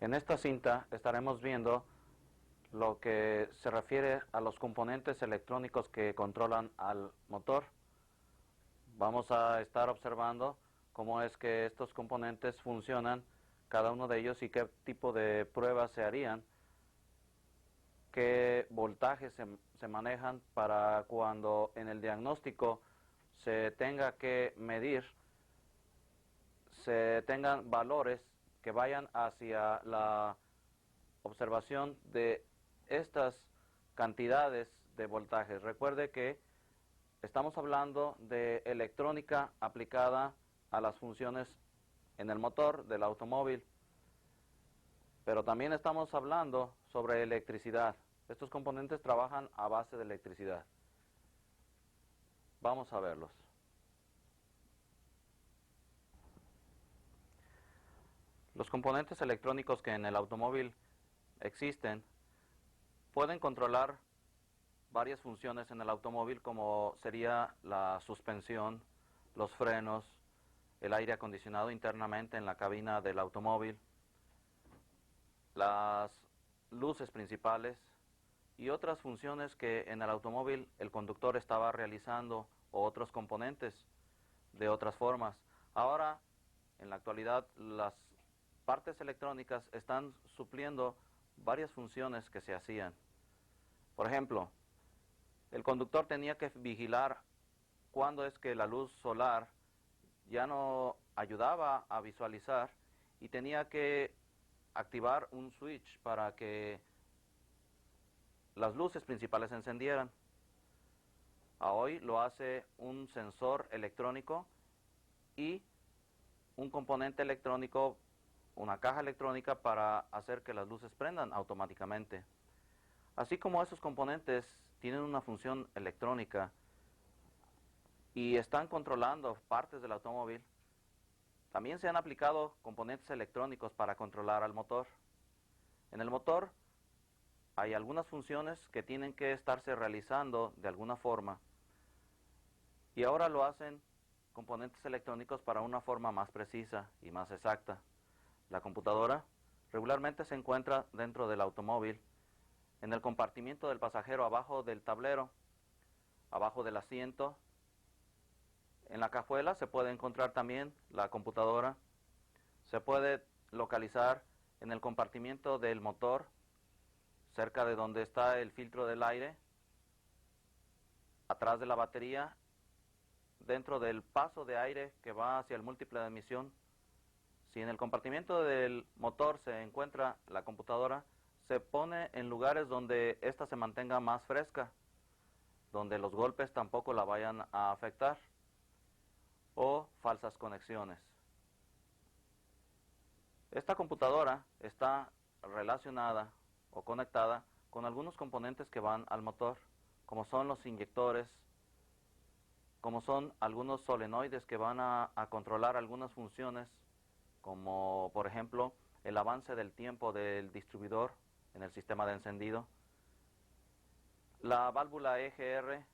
En esta cinta estaremos viendo lo que se refiere a los componentes electrónicos que controlan al motor. Vamos a estar observando cómo es que estos componentes funcionan, cada uno de ellos, y qué tipo de pruebas se harían, qué voltajes se manejan para cuando en el diagnóstico se tenga que medir, se tengan valores que vayan hacia la observación de estas cantidades de voltajes. Recuerde que estamos hablando de electrónica aplicada a las funciones en el motor del automóvil, pero también estamos hablando sobre electricidad. Estos componentes trabajan a base de electricidad. Vamos a verlos. Los componentes electrónicos que en el automóvil existen pueden controlar varias funciones en el automóvil, como sería la suspensión, los frenos, el aire acondicionado internamente en la cabina del automóvil, las luces principales y otras funciones que en el automóvil el conductor estaba realizando, o otros componentes de otras formas. Ahora, en la actualidad, las partes electrónicas están supliendo varias funciones que se hacían. Por ejemplo, el conductor tenía que vigilar cuándo es que la luz solar ya no ayudaba a visualizar y tenía que activar un switch para que las luces principales se encendieran. A hoy lo hace un sensor electrónico y un componente electrónico, una caja electrónica, para hacer que las luces prendan automáticamente. Así como esos componentes tienen una función electrónica y están controlando partes del automóvil, también se han aplicado componentes electrónicos para controlar al motor. En el motor hay algunas funciones que tienen que estarse realizando de alguna forma, y ahora lo hacen componentes electrónicos para una forma más precisa y más exacta. La computadora regularmente se encuentra dentro del automóvil, en el compartimiento del pasajero, abajo del tablero, abajo del asiento. En la cajuela se puede encontrar también la computadora. Se puede localizar en el compartimiento del motor, cerca de donde está el filtro del aire, atrás de la batería, dentro del paso de aire que va hacia el múltiple de emisión. Si en el compartimiento del motor se encuentra la computadora, se pone en lugares donde ésta se mantenga más fresca, donde los golpes tampoco la vayan a afectar, o falsas conexiones. Esta computadora está relacionada o conectada con algunos componentes que van al motor, como son los inyectores, como son algunos solenoides que van a controlar algunas funciones, como por ejemplo el avance del tiempo del distribuidor en el sistema de encendido. La válvula EGR,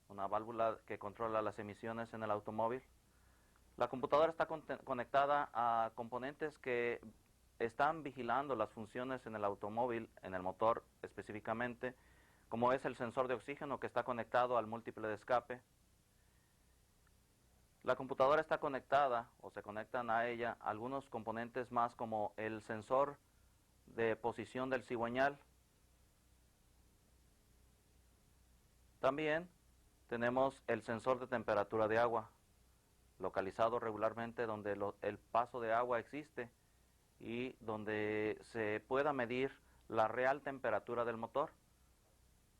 una válvula que controla las emisiones en el automóvil. La computadora está conectada a componentes que están vigilando las funciones en el automóvil, en el motor específicamente, como es el sensor de oxígeno, que está conectado al múltiple de escape. La computadora está conectada, o se conectan a ella, algunos componentes más, como el sensor de posición del cigüeñal. También tenemos el sensor de temperatura de agua, localizado regularmente donde el paso de agua existe y donde se pueda medir la real temperatura del motor.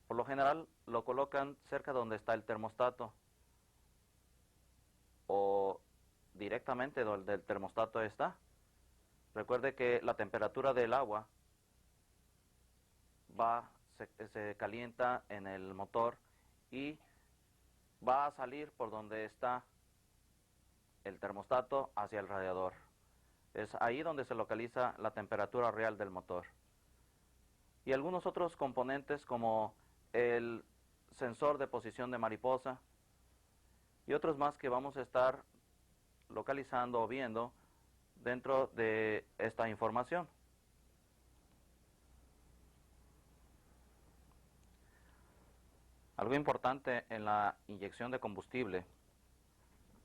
Por lo general lo colocan cerca de donde está el termostato, o directamente donde el termostato está. Recuerde que la temperatura del agua se calienta en el motor y va a salir por donde está el termostato hacia el radiador. Es ahí donde se localiza la temperatura real del motor. Y algunos otros componentes, como el sensor de posición de mariposa y otros más que vamos a estar localizando o viendo dentro de esta información. Algo importante en la inyección de combustible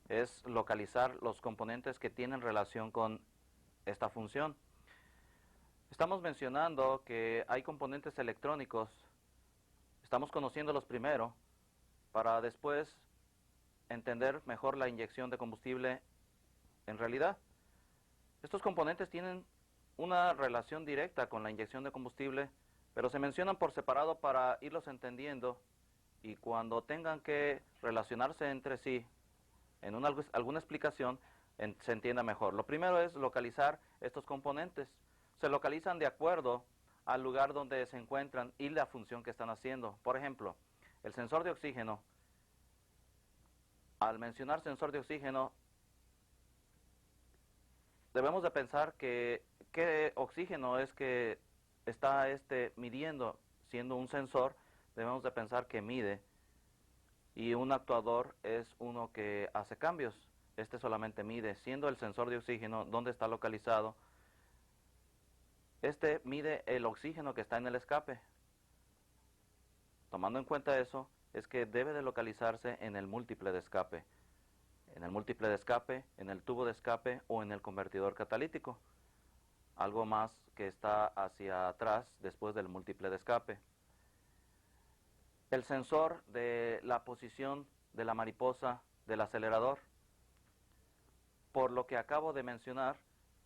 es localizar los componentes que tienen relación con esta función. Estamos mencionando que hay componentes electrónicos, estamos conociéndolos primero para después entender mejor la inyección de combustible en realidad. Estos componentes tienen una relación directa con la inyección de combustible, pero se mencionan por separado para irlos entendiendo y cuando tengan que relacionarse entre sí en alguna explicación se entienda mejor. Lo primero es localizar estos componentes. Se localizan de acuerdo al lugar donde se encuentran y la función que están haciendo. Por ejemplo, el sensor de oxígeno. Al mencionar sensor de oxígeno, debemos de pensar que qué oxígeno es que está midiendo. Siendo un sensor, debemos de pensar que mide, y un actuador es uno que hace cambios. Este solamente mide. Siendo el sensor de oxígeno donde está localizado, este mide el oxígeno que está en el escape. Tomando en cuenta eso, es que debe de localizarse en el múltiple de escape. En el múltiple de escape, en el tubo de escape o en el convertidor catalítico. Algo más que está hacia atrás después del múltiple de escape. El sensor de la posición de la mariposa del acelerador, por lo que acabo de mencionar,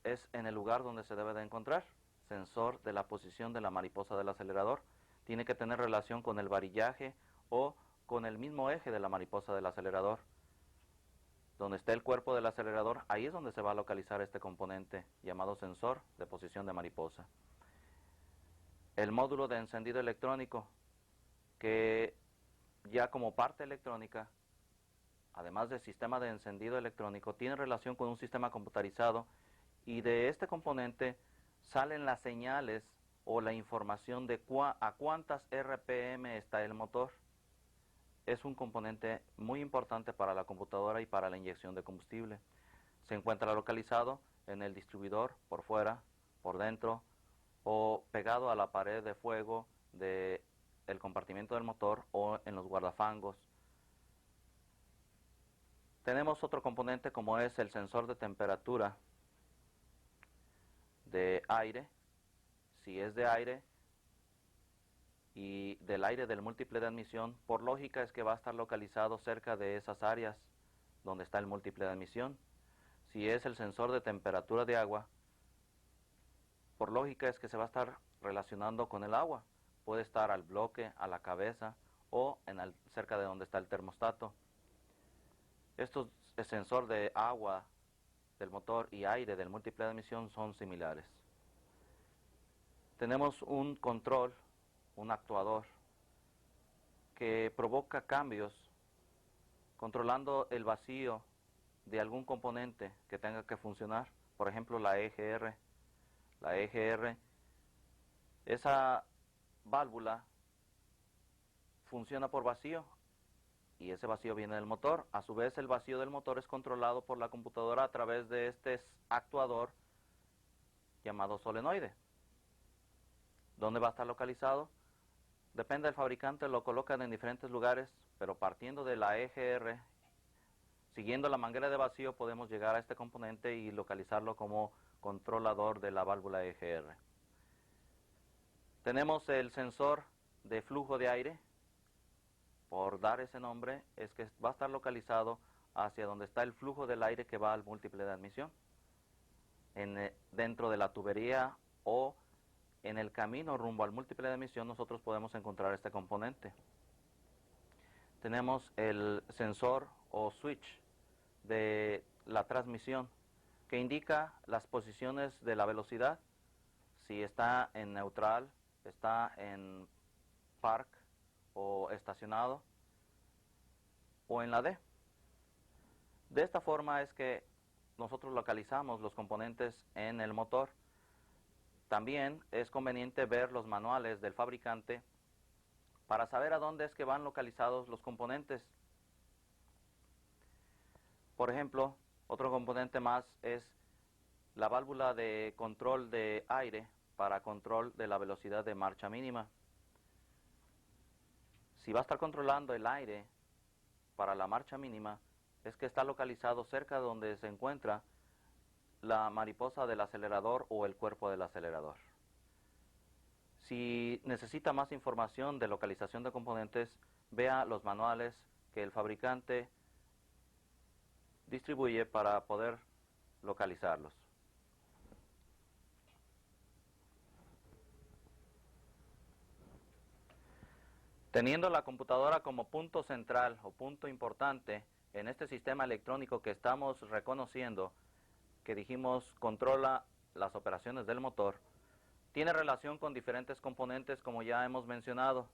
es en el lugar donde se debe de encontrar. Sensor de la posición de la mariposa del acelerador. Tiene que tener relación con el varillaje o con el mismo eje de la mariposa del acelerador. Donde está el cuerpo del acelerador, ahí es donde se va a localizar este componente llamado sensor de posición de mariposa. El módulo de encendido electrónico, que ya como parte electrónica, además del sistema de encendido electrónico, tiene relación con un sistema computarizado, y de este componente salen las señales o la información de a cuántas RPM está el motor. Es un componente muy importante para la computadora y para la inyección de combustible. Se encuentra localizado en el distribuidor, por fuera, por dentro, o pegado a la pared de fuego del compartimiento del motor o en los guardafangos. Tenemos otro componente como es el sensor de temperatura de aire. Si es de aire y del aire del múltiple de admisión, por lógica es que va a estar localizado cerca de esas áreas donde está el múltiple de admisión. Si es el sensor de temperatura de agua, por lógica es que se va a estar relacionando con el agua. Puede estar al bloque, a la cabeza o cerca de donde está el termostato. Estos sensor de agua del motor y aire del múltiple de admisión son similares. Tenemos un control, un actuador, que provoca cambios controlando el vacío de algún componente que tenga que funcionar. Por ejemplo, la EGR. La EGR, esa válvula funciona por vacío y ese vacío viene del motor. A su vez, el vacío del motor es controlado por la computadora a través de este actuador llamado solenoide. ¿Dónde va a estar localizado? Depende del fabricante, lo colocan en diferentes lugares, pero partiendo de la EGR, siguiendo la manguera de vacío, podemos llegar a este componente y localizarlo como controlador de la válvula EGR. Tenemos el sensor de flujo de aire. Por dar ese nombre, es que va a estar localizado hacia donde está el flujo del aire que va al múltiple de admisión. Dentro de la tubería o en el camino rumbo al múltiple de admisión, nosotros podemos encontrar este componente. Tenemos el sensor o switch de la transmisión, que indica las posiciones de la velocidad, si está en neutral, está en park o estacionado, o en la D. De esta forma es que nosotros localizamos los componentes en el motor. También es conveniente ver los manuales del fabricante para saber a dónde es que van localizados los componentes. Por ejemplo, otro componente más es la válvula de control de aire para control de la velocidad de marcha mínima. Si va a estar controlando el aire para la marcha mínima, es que está localizado cerca de donde se encuentra la mariposa del acelerador o el cuerpo del acelerador. Si necesita más información de localización de componentes, vea los manuales que el fabricante distribuye para poder localizarlos. Teniendo la computadora como punto central o punto importante en este sistema electrónico que estamos reconociendo, que dijimos controla las operaciones del motor, tiene relación con diferentes componentes como ya hemos mencionado.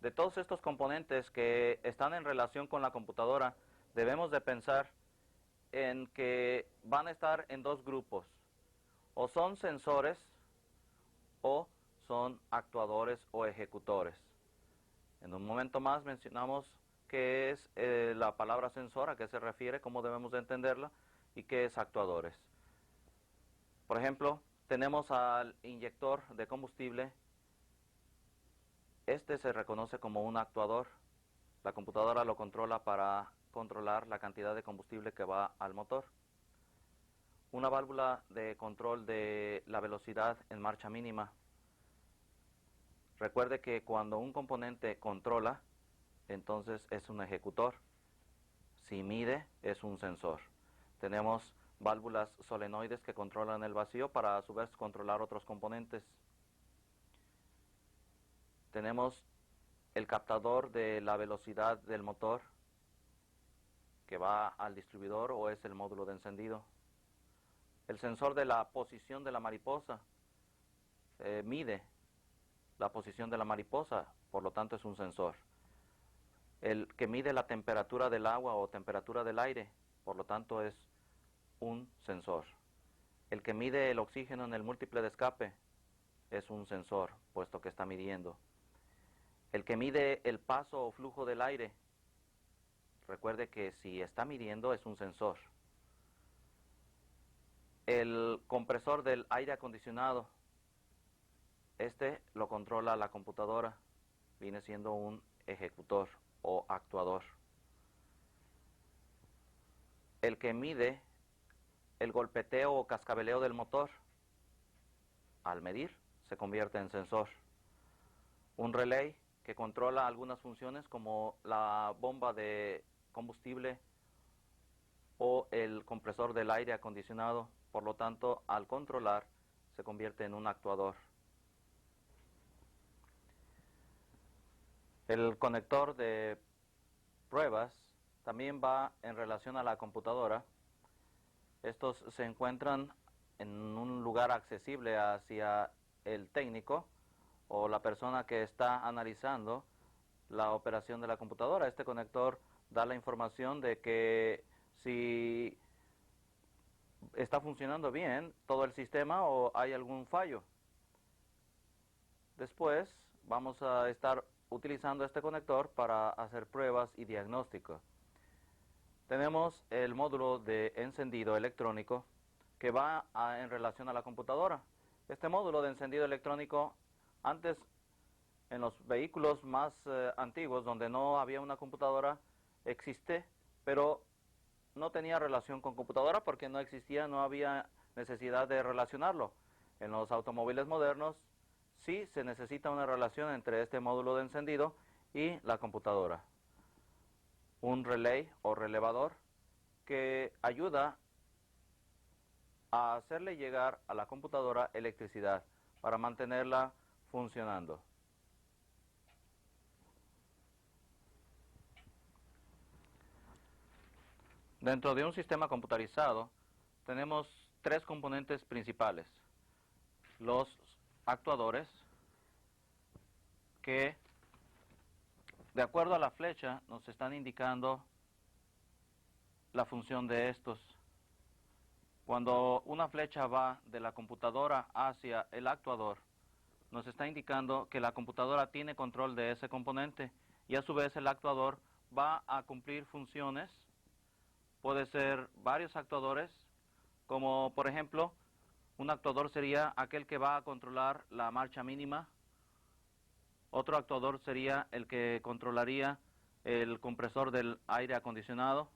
De todos estos componentes que están en relación con la computadora, debemos de pensar en que van a estar en dos grupos. O son sensores o son actuadores o ejecutores. En un momento más mencionamos qué es la palabra sensor, a qué se refiere, cómo debemos de entenderla, y qué es actuadores. Por ejemplo, tenemos al inyector de combustible. Este se reconoce como un actuador. La computadora lo controla para controlar la cantidad de combustible que va al motor. Una válvula de control de la velocidad en marcha mínima. Recuerde que cuando un componente controla, entonces es un ejecutor. Si mide, es un sensor. Tenemos válvulas solenoides que controlan el vacío para a su vez controlar otros componentes. Tenemos el captador de la velocidad del motor que va al distribuidor o es el módulo de encendido. El sensor de la posición de la mariposa mide la posición de la mariposa, por lo tanto es un sensor. El que mide la temperatura del agua o temperatura del aire, por lo tanto es un sensor. El que mide el oxígeno en el múltiple de escape es un sensor, puesto que está midiendo. El que mide el paso o flujo del aire, recuerde que si está midiendo es un sensor. El compresor del aire acondicionado, este lo controla la computadora, viene siendo un ejecutor o actuador. El que mide el golpeteo o cascabeleo del motor, al medir, se convierte en sensor. Un relay que controla algunas funciones como la bomba de combustible o el compresor del aire acondicionado, por lo tanto, al controlar, se convierte en un actuador. El conector de pruebas también va en relación a la computadora. Estos se encuentran en un lugar accesible hacia el técnico o la persona que está analizando la operación de la computadora. Este conector da la información de que si está funcionando bien todo el sistema o hay algún fallo. Después vamos a estar utilizando este conector para hacer pruebas y diagnóstico. Tenemos el módulo de encendido electrónico que va en relación a la computadora. Este módulo de encendido electrónico, antes en los vehículos más antiguos donde no había una computadora, existe, pero no tenía relación con computadora porque no existía, no había necesidad de relacionarlo. En los automóviles modernos sí se necesita una relación entre este módulo de encendido y la computadora. Un relay o relevador que ayuda a hacerle llegar a la computadora electricidad para mantenerla funcionando. Dentro de un sistema computarizado tenemos tres componentes principales. Los actuadores, que de acuerdo a la flecha nos están indicando la función de estos. Cuando una flecha va de la computadora hacia el actuador, nos está indicando que la computadora tiene control de ese componente y a su vez el actuador va a cumplir funciones. Puede ser varios actuadores, como por ejemplo, un actuador sería aquel que va a controlar la marcha mínima, Otro actuador sería el que controlaría el compresor del aire acondicionado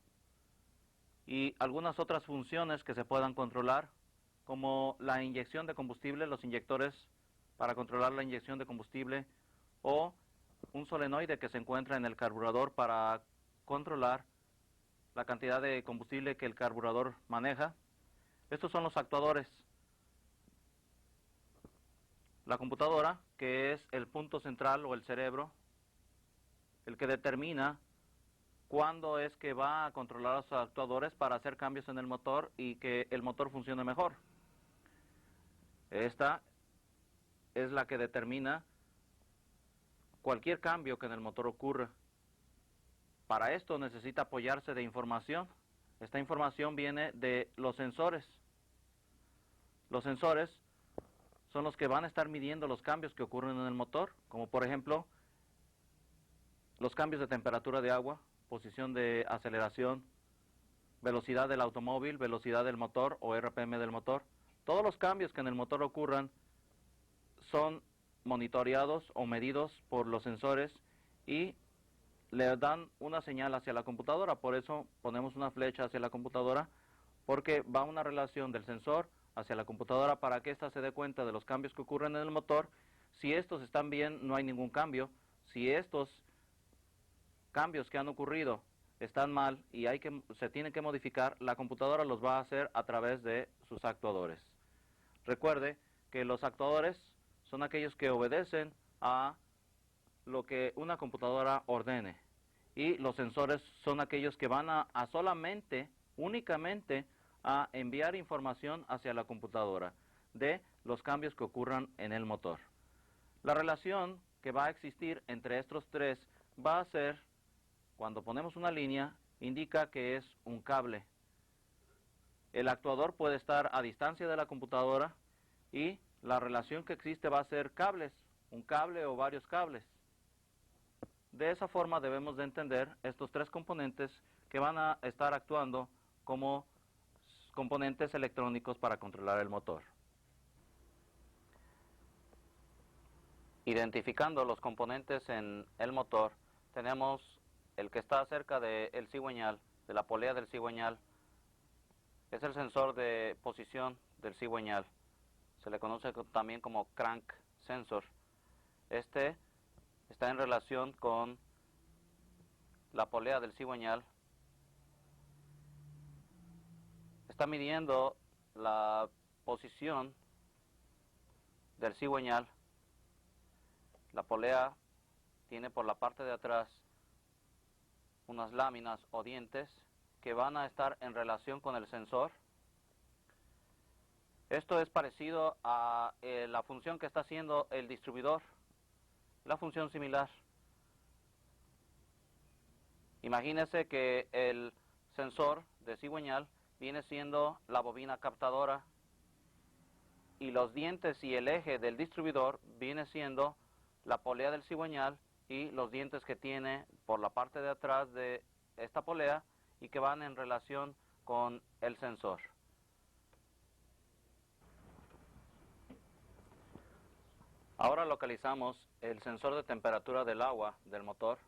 y algunas otras funciones que se puedan controlar, como la inyección de combustible, los inyectores para controlar la inyección de combustible, o un solenoide que se encuentra en el carburador para controlar la cantidad de combustible que el carburador maneja. Estos son los actuadores. La computadora, que es el punto central o el cerebro, el que determina cuándo es que va a controlar a los actuadores para hacer cambios en el motor y que el motor funcione mejor. Esta es la que determina cualquier cambio que en el motor ocurra. Para esto necesita apoyarse de información. Esta información viene de los sensores. Los sensores son los que van a estar midiendo los cambios que ocurren en el motor, como por ejemplo los cambios de temperatura de agua, posición de aceleración, velocidad del automóvil, velocidad del motor o RPM del motor. Todos los cambios que en el motor ocurran son monitoreados o medidos por los sensores y le dan una señal hacia la computadora. Por eso ponemos una flecha hacia la computadora, porque va una relación del sensor hacia la computadora para que ésta se dé cuenta de los cambios que ocurren en el motor. Si estos están bien, no hay ningún cambio. Si estos cambios que han ocurrido están mal y se tienen que modificar, la computadora los va a hacer a través de sus actuadores. Recuerde que los actuadores son aquellos que obedecen a lo que una computadora ordene, y los sensores son aquellos que van a solamente, únicamente, a enviar información hacia la computadora de los cambios que ocurran en el motor. La relación que va a existir entre estos tres va a ser, cuando ponemos una línea, indica que es un cable. El actuador puede estar a distancia de la computadora y la relación que existe va a ser cables, un cable o varios cables. De esa forma debemos de entender estos tres componentes que van a estar actuando como componentes electrónicos para controlar el motor. Identificando los componentes en el motor, tenemos el que está cerca del cigüeñal, de la polea del cigüeñal. Es el sensor de posición del cigüeñal. Se le conoce también como crank sensor. Este está en relación con la polea del cigüeñal. Está midiendo la posición del cigüeñal. La polea tiene por la parte de atrás unas láminas o dientes que van a estar en relación con el sensor. Esto es parecido a la función que está haciendo el distribuidor, la función similar. Imagínese que el sensor de cigüeñal viene siendo la bobina captadora y los dientes y el eje del distribuidor viene siendo la polea del cigüeñal y los dientes que tiene por la parte de atrás de esta polea y que van en relación con el sensor. Ahora localizamos el sensor de temperatura del agua del motor.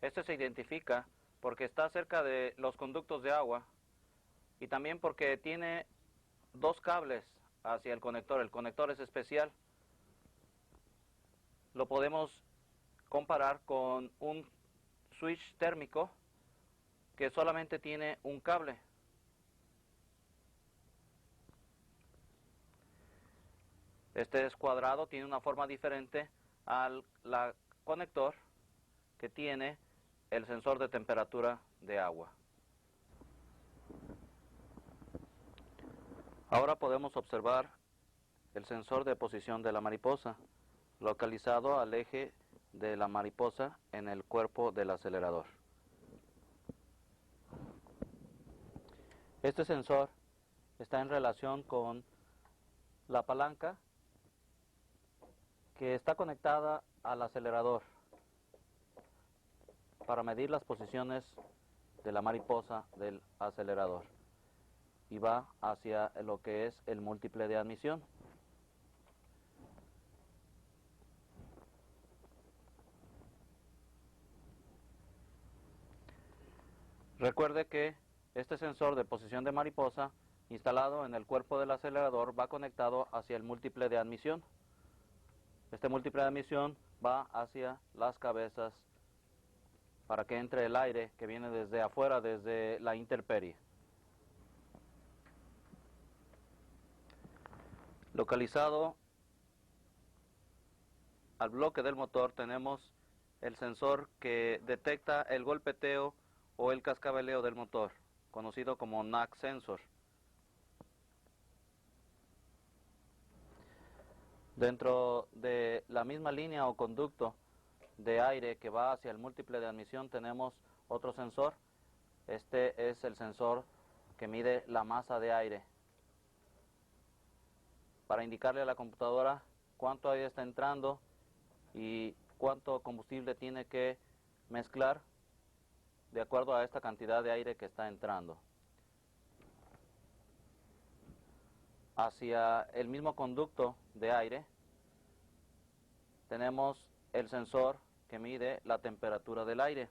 Este se identifica porque está cerca de los conductos de agua y también porque tiene dos cables hacia el conector. El conector es especial. Lo podemos comparar con un switch térmico que solamente tiene un cable. Este es cuadrado, tiene una forma diferente al conector que tiene el sensor de temperatura de agua. Ahora podemos observar el sensor de posición de la mariposa, localizado al eje de la mariposa en el cuerpo del acelerador. Este sensor está en relación con la palanca que está conectada al acelerador para medir las posiciones de la mariposa del acelerador y va hacia lo que es el múltiple de admisión. Recuerde que este sensor de posición de mariposa instalado en el cuerpo del acelerador va conectado hacia el múltiple de admisión. Este múltiple de admisión va hacia las cabezas para que entre el aire que viene desde afuera, desde la intemperie. Localizado al bloque del motor tenemos el sensor que detecta el golpeteo o el cascabeleo del motor, conocido como knock sensor. Dentro de la misma línea o conducto de aire que va hacia el múltiple de admisión tenemos otro sensor. Este es el sensor que mide la masa de aire, para indicarle a la computadora cuánto aire está entrando y cuánto combustible tiene que mezclar de acuerdo a esta cantidad de aire que está entrando. Hacia el mismo conducto de aire tenemos el sensor que mide la temperatura del aire,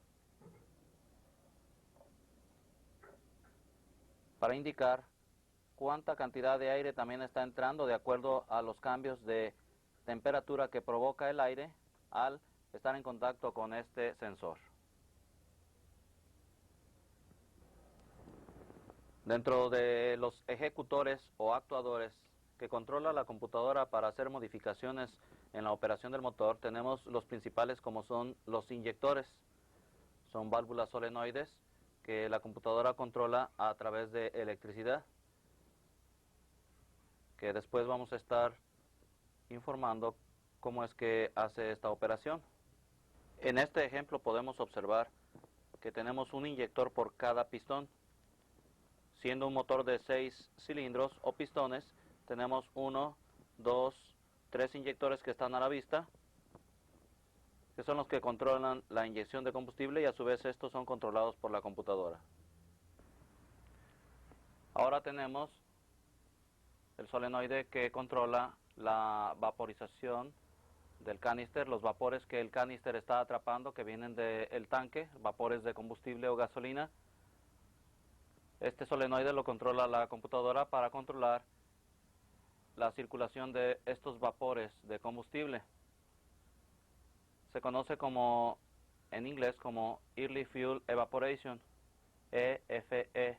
para indicar cuánta cantidad de aire también está entrando de acuerdo a los cambios de temperatura que provoca el aire al estar en contacto con este sensor. Dentro de los ejecutores o actuadores que controla la computadora para hacer modificaciones en la operación del motor, tenemos los principales, como son los inyectores. Son válvulas solenoides que la computadora controla a través de electricidad, que después vamos a estar informando cómo es que hace esta operación. En este ejemplo podemos observar que tenemos un inyector por cada pistón. Siendo un motor de 6 cilindros o pistones, tenemos 1, 2, 3 inyectores que están a la vista, que son los que controlan la inyección de combustible, y a su vez estos son controlados por la computadora. Ahora tenemos el solenoide que controla la vaporización del canister, los vapores que el canister está atrapando, que vienen del tanque, vapores de combustible o gasolina. Este solenoide lo controla la computadora para controlar la circulación de estos vapores de combustible. Se conoce como, en inglés, como Early Fuel Evaporation, EFE.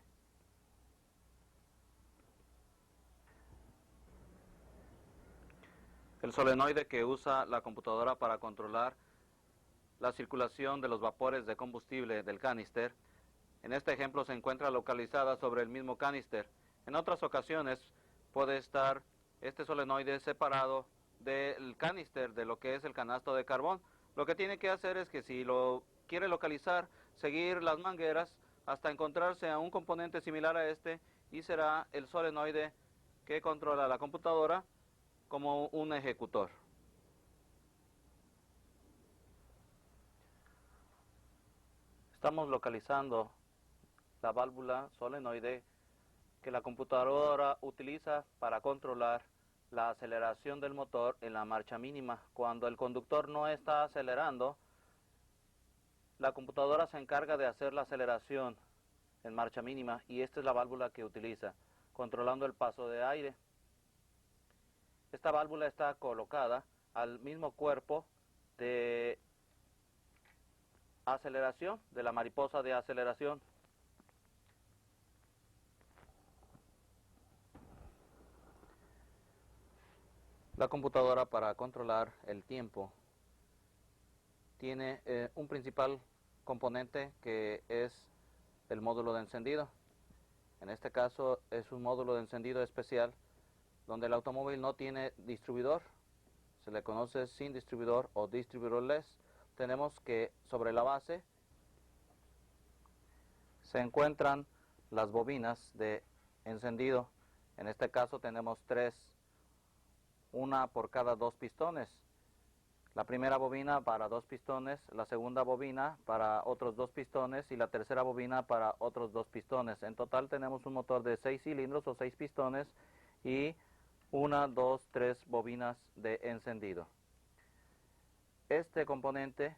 El solenoide que usa la computadora para controlar la circulación de los vapores de combustible del canister, en este ejemplo se encuentra localizada sobre el mismo canister. En otras ocasiones puede estar este solenoide separado del canister, de lo que es el canasto de carbón. Lo que tiene que hacer es que, si lo quiere localizar, seguir las mangueras hasta encontrarse a un componente similar a este, y será el solenoide que controla la computadora como un ejecutor. Estamos localizando la válvula solenoide que la computadora utiliza para controlar la aceleración del motor en la marcha mínima. Cuando el conductor no está acelerando, la computadora se encarga de hacer la aceleración en marcha mínima, y esta es la válvula que utiliza, controlando el paso de aire. Esta válvula está colocada al mismo cuerpo de aceleración, de la mariposa de aceleración. La computadora, para controlar el tiempo, tiene un principal componente, que es el módulo de encendido. En este caso es un módulo de encendido especial donde el automóvil no tiene distribuidor. Se le conoce sin distribuidor o distribuidorless. Tenemos que sobre la base se encuentran las bobinas de encendido. En este caso tenemos 3, una por cada 2 pistones. La primera bobina para 2 pistones, la segunda bobina para otros 2 pistones y la tercera bobina para otros 2 pistones. En total tenemos un motor de 6 cilindros o 6 pistones y 1, 2, 3 bobinas de encendido. Este componente,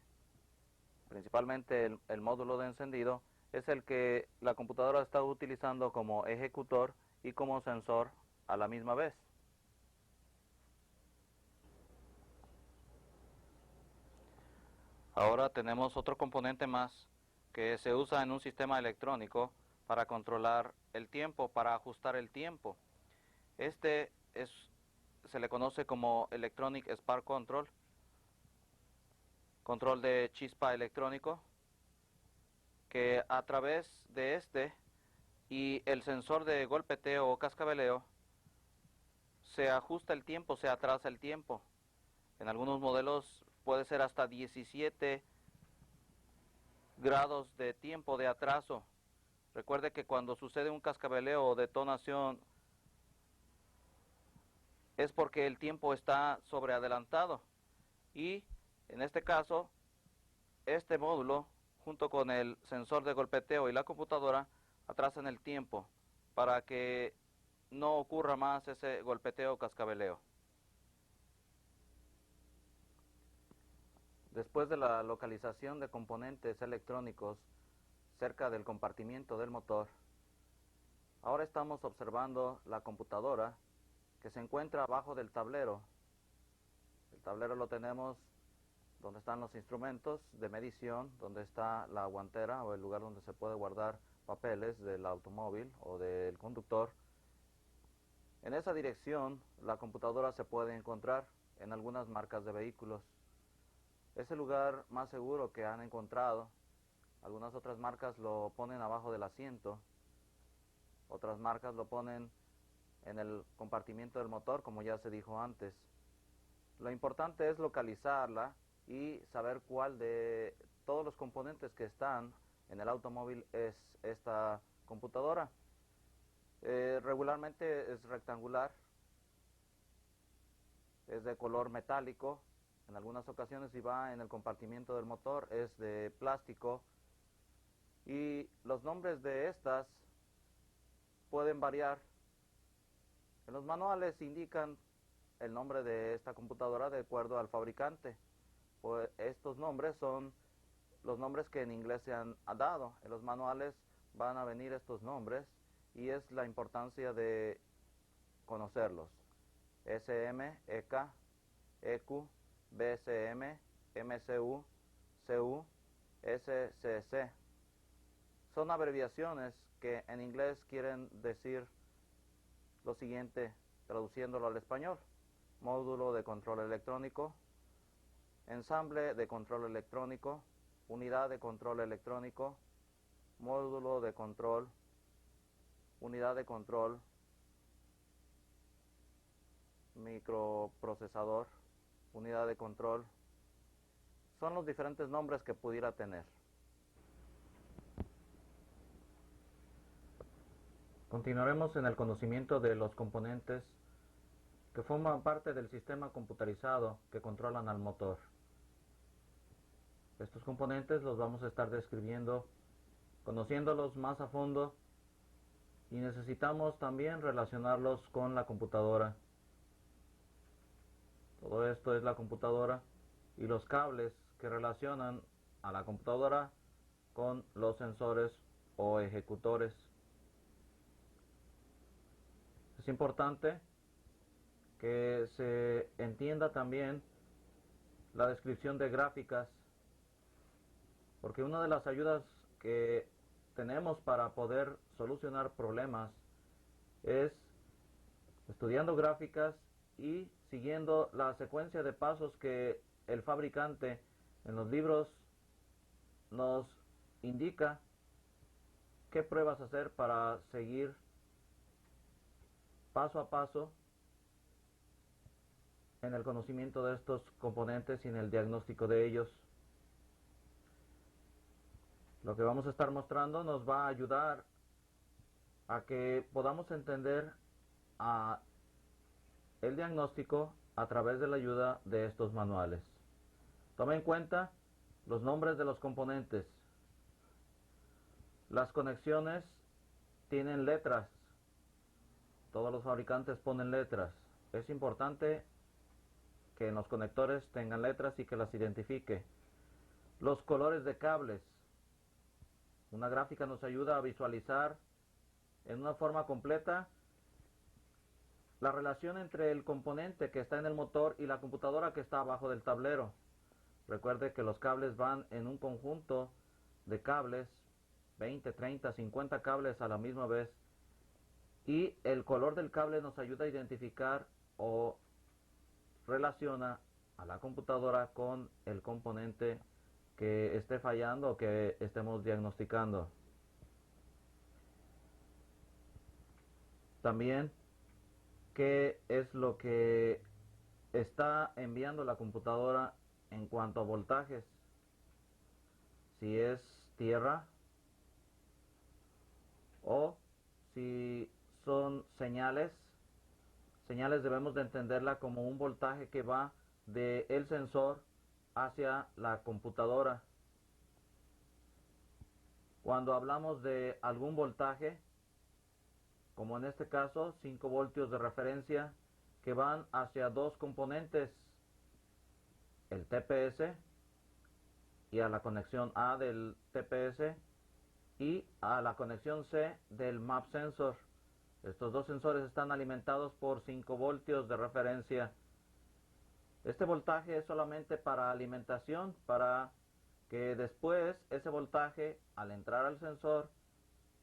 principalmente el módulo de encendido, es el que la computadora está utilizando como ejecutor y como sensor a la misma vez. Ahora tenemos otro componente más que se usa en un sistema electrónico para controlar el tiempo, para ajustar el tiempo. Se le conoce como Electronic Spark Control, control de chispa electrónico, que a través de y el sensor de golpeteo o cascabeleo se ajusta el tiempo, se atrasa el tiempo. En algunos modelos puede ser hasta 17 grados de tiempo de atraso. Recuerde que cuando sucede un cascabeleo o detonación es porque el tiempo está sobreadelantado y en este caso este módulo junto con el sensor de golpeteo y la computadora atrasan el tiempo para que no ocurra más ese golpeteo o cascabeleo. Después de la localización de componentes electrónicos cerca del compartimiento del motor, ahora estamos observando la computadora que se encuentra abajo del tablero. El tablero lo tenemos donde están los instrumentos de medición, donde está la guantera o el lugar donde se puede guardar papeles del automóvil o del conductor. En esa dirección la computadora se puede encontrar en algunas marcas de vehículos. Es el lugar más seguro que han encontrado. Algunas otras marcas lo ponen abajo del asiento, otras marcas lo ponen en el compartimiento del motor, como ya se dijo antes. Lo importante es localizarla y saber cuál de todos los componentes que están en el automóvil es esta computadora. Regularmente es rectangular, es de color metálico. En algunas ocasiones, si va en el compartimiento del motor, es de plástico. Y los nombres de estas pueden variar. En los manuales indican el nombre de esta computadora de acuerdo al fabricante. Pues estos nombres son los nombres que en inglés se han dado. En los manuales van a venir estos nombres y es la importancia de conocerlos. SM, EK, EQ, BSM, MCU, CU, SCC. Son abreviaciones que en inglés quieren decir lo siguiente, traduciéndolo al español: módulo de control electrónico, ensamble de control electrónico, unidad de control electrónico, módulo de control, unidad de control, microprocesador, unidad de control. Son los diferentes nombres que pudiera tener. Continuaremos en el conocimiento de los componentes que forman parte del sistema computarizado que controlan al motor. Estos componentes los vamos a estar describiendo, conociéndolos más a fondo, y necesitamos también relacionarlos con la computadora. Todo esto es la computadora y los cables que relacionan a la computadora con los sensores o ejecutores. Es importante que se entienda también la descripción de gráficas, porque una de las ayudas que tenemos para poder solucionar problemas es estudiando gráficas y siguiendo la secuencia de pasos que el fabricante en los libros nos indica qué pruebas hacer para seguir paso a paso en el conocimiento de estos componentes y en el diagnóstico de ellos. Lo que vamos a estar mostrando nos va a ayudar a que podamos entender el diagnóstico a través de la ayuda de estos manuales. Tome en cuenta los nombres de los componentes. Las conexiones tienen letras. Todos los fabricantes ponen letras. Es importante que en los conectores tengan letras y que las identifique. Los colores de cables. Una gráfica nos ayuda a visualizar en una forma completa la relación entre el componente que está en el motor y la computadora que está abajo del tablero. Recuerde que los cables van en un conjunto de cables, 20, 30, 50 cables a la misma vez, y el color del cable nos ayuda a identificar o relaciona a la computadora con el componente que esté fallando o que estemos diagnosticando. También, ¿qué es lo que está enviando la computadora en cuanto a voltajes? Si es tierra o si son señales. Señales debemos de entenderla como un voltaje que va del sensor hacia la computadora. Cuando hablamos de algún voltaje, como en este caso 5 voltios de referencia que van hacia dos componentes, el TPS y a la conexión A del TPS y a la conexión C del map sensor. Estos dos sensores están alimentados por 5 voltios de referencia. Este voltaje es solamente para alimentación, para que después ese voltaje, al entrar al sensor,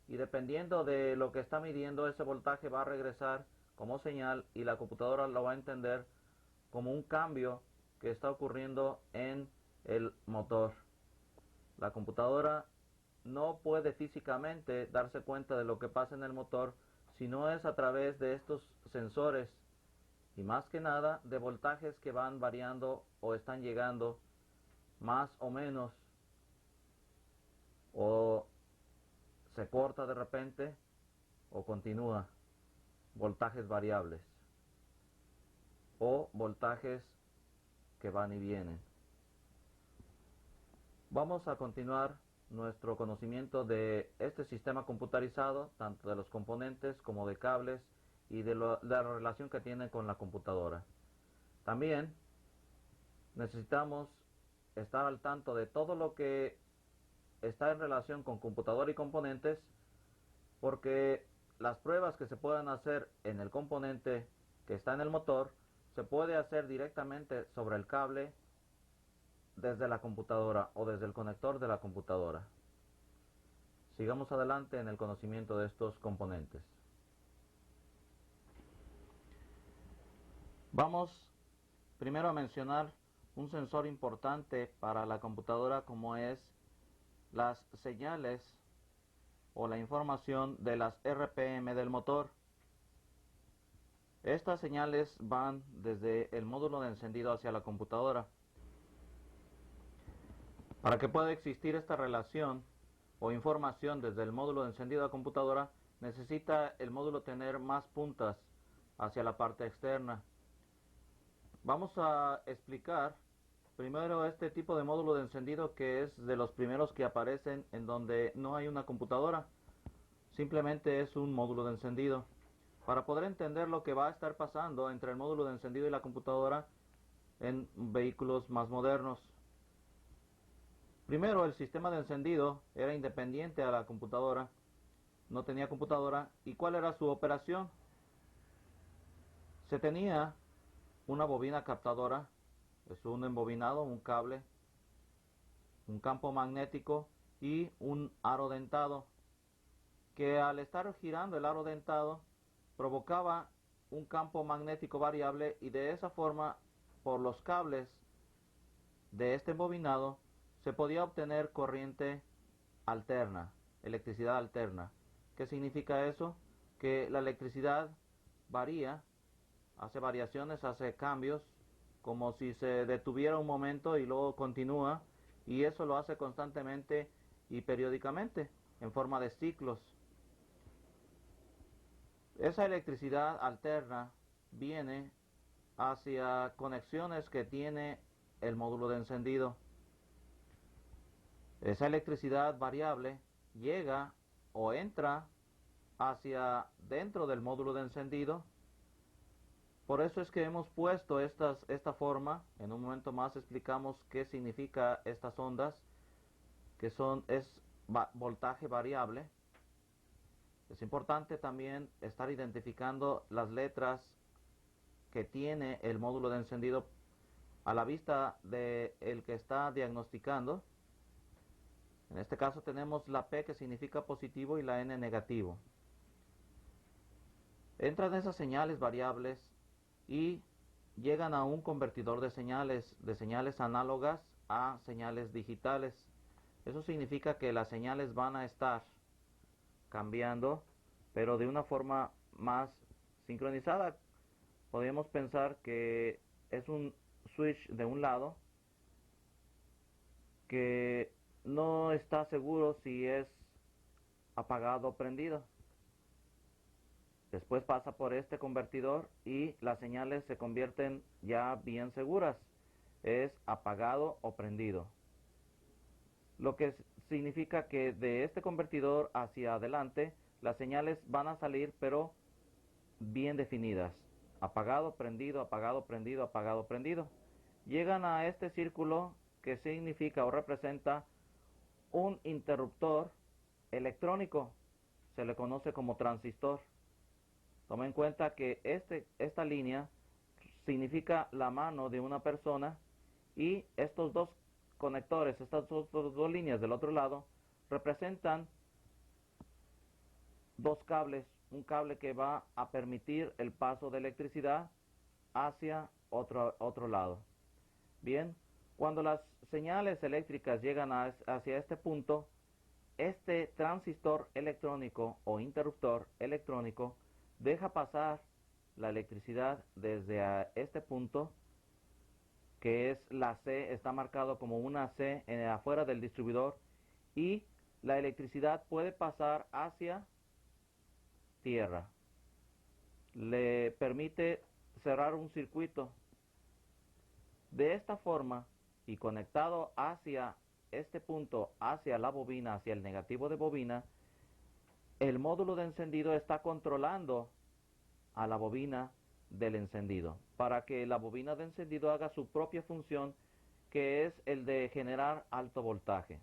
y dependiendo de lo que está midiendo, ese voltaje va a regresar como señal y la computadora lo va a entender como un cambio que está ocurriendo en el motor. La computadora no puede físicamente darse cuenta de lo que pasa en el motor si no es a través de estos sensores y más que nada de voltajes que van variando o están llegando más o menos, o se corta de repente o continúa, voltajes variables o voltajes que van y vienen. Vamos a continuar nuestro conocimiento de este sistema computarizado, tanto de los componentes como de cables y de la relación que tiene con la computadora. También necesitamos estar al tanto de todo lo que está en relación con computadora y componentes, porque las pruebas que se puedan hacer en el componente que está en el motor se puede hacer directamente sobre el cable desde la computadora o desde el conector de la computadora. Sigamos adelante en el conocimiento de estos componentes. Vamos primero a mencionar un sensor importante para la computadora, como es las señales o la información de las RPM del motor. Estas señales van desde el módulo de encendido hacia la computadora. Para que pueda existir esta relación o información desde el módulo de encendido a computadora, necesita el módulo tener más puntas hacia la parte externa. Vamos a explicar primero este tipo de módulo de encendido, que es de los primeros que aparecen en donde no hay una computadora. Simplemente es un módulo de encendido. Para poder entender lo que va a estar pasando entre el módulo de encendido y la computadora en vehículos más modernos. Primero, el sistema de encendido era independiente a la computadora, no tenía computadora. ¿Y cuál era su operación? Se tenía una bobina captadora, es un embobinado, un cable, un campo magnético y un aro dentado, que al estar girando el aro dentado provocaba un campo magnético variable, y de esa forma, por los cables de este embobinado, se podía obtener corriente alterna, electricidad alterna. ¿Qué significa eso? Que la electricidad varía, hace variaciones, hace cambios, como si se detuviera un momento y luego continúa, y eso lo hace constantemente y periódicamente, en forma de ciclos. Esa electricidad alterna viene hacia conexiones que tiene el módulo de encendido. Esa electricidad variable llega o entra hacia dentro del módulo de encendido. Por eso es que hemos puesto esta forma. En un momento más explicamos qué significa estas ondas, que es voltaje variable. Es importante también estar identificando las letras que tiene el módulo de encendido a la vista del que está diagnosticando. En este caso tenemos la P, que significa positivo, y la N, negativo. Entran esas señales variables y llegan a un convertidor de señales análogas a señales digitales. Eso significa que las señales van a estar cambiando, pero de una forma más sincronizada. Podríamos pensar que es un switch de un lado que no está seguro si es apagado o prendido. Después pasa por este convertidor y las señales se convierten ya bien seguras. Es apagado o prendido. Lo que significa que de este convertidor hacia adelante las señales van a salir, pero bien definidas. Apagado, prendido, apagado, prendido, apagado, prendido. Llegan a este círculo que significa o representa un interruptor electrónico. Se le conoce como transistor. Toma en cuenta que esta línea significa la mano de una persona, y estos dos conectores, estas dos líneas del otro lado, representan dos cables. Un cable que va a permitir el paso de electricidad hacia otro lado. Bien, cuando las señales eléctricas llegan hacia este punto, este transistor electrónico o interruptor electrónico deja pasar la electricidad desde este punto, que es la C, está marcado como una C afuera del distribuidor, y la electricidad puede pasar hacia tierra. Le permite cerrar un circuito. De esta forma, y conectado hacia este punto, hacia la bobina, hacia el negativo de bobina, el módulo de encendido está controlando a la bobina del encendido, para que la bobina de encendido haga su propia función, que es el de generar alto voltaje.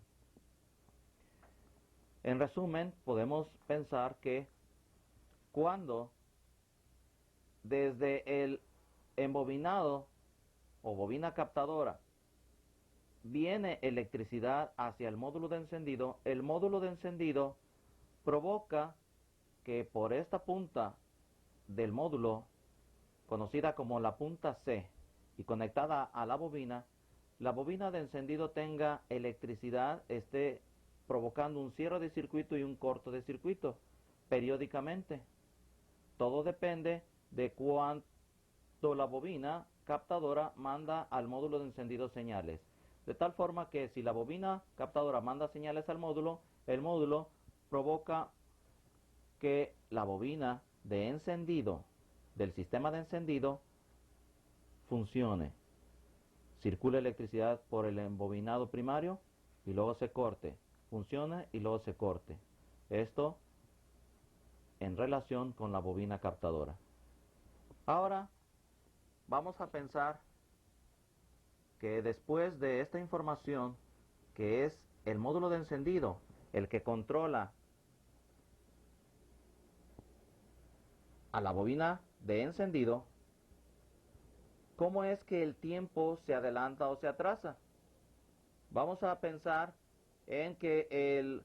En resumen, podemos pensar que cuando desde el embobinado o bobina captadora viene electricidad hacia el módulo de encendido, el módulo de encendido provoca que por esta punta del módulo, conocida como la punta C y conectada a la bobina de encendido tenga electricidad, esté provocando un cierre de circuito y un corto de circuito periódicamente. Todo depende de cuánto la bobina captadora manda al módulo de encendido señales. De tal forma que si la bobina captadora manda señales al módulo, el módulo provoca que la bobina de encendido del sistema de encendido funcione. Circula electricidad por el embobinado primario y luego se corte. Funcione y luego se corte. Esto en relación con la bobina captadora. Ahora vamos a pensar que después de esta información, que es el módulo de encendido el que controla a la bobina de encendido, ¿cómo es que el tiempo se adelanta o se atrasa? Vamos a pensar en que el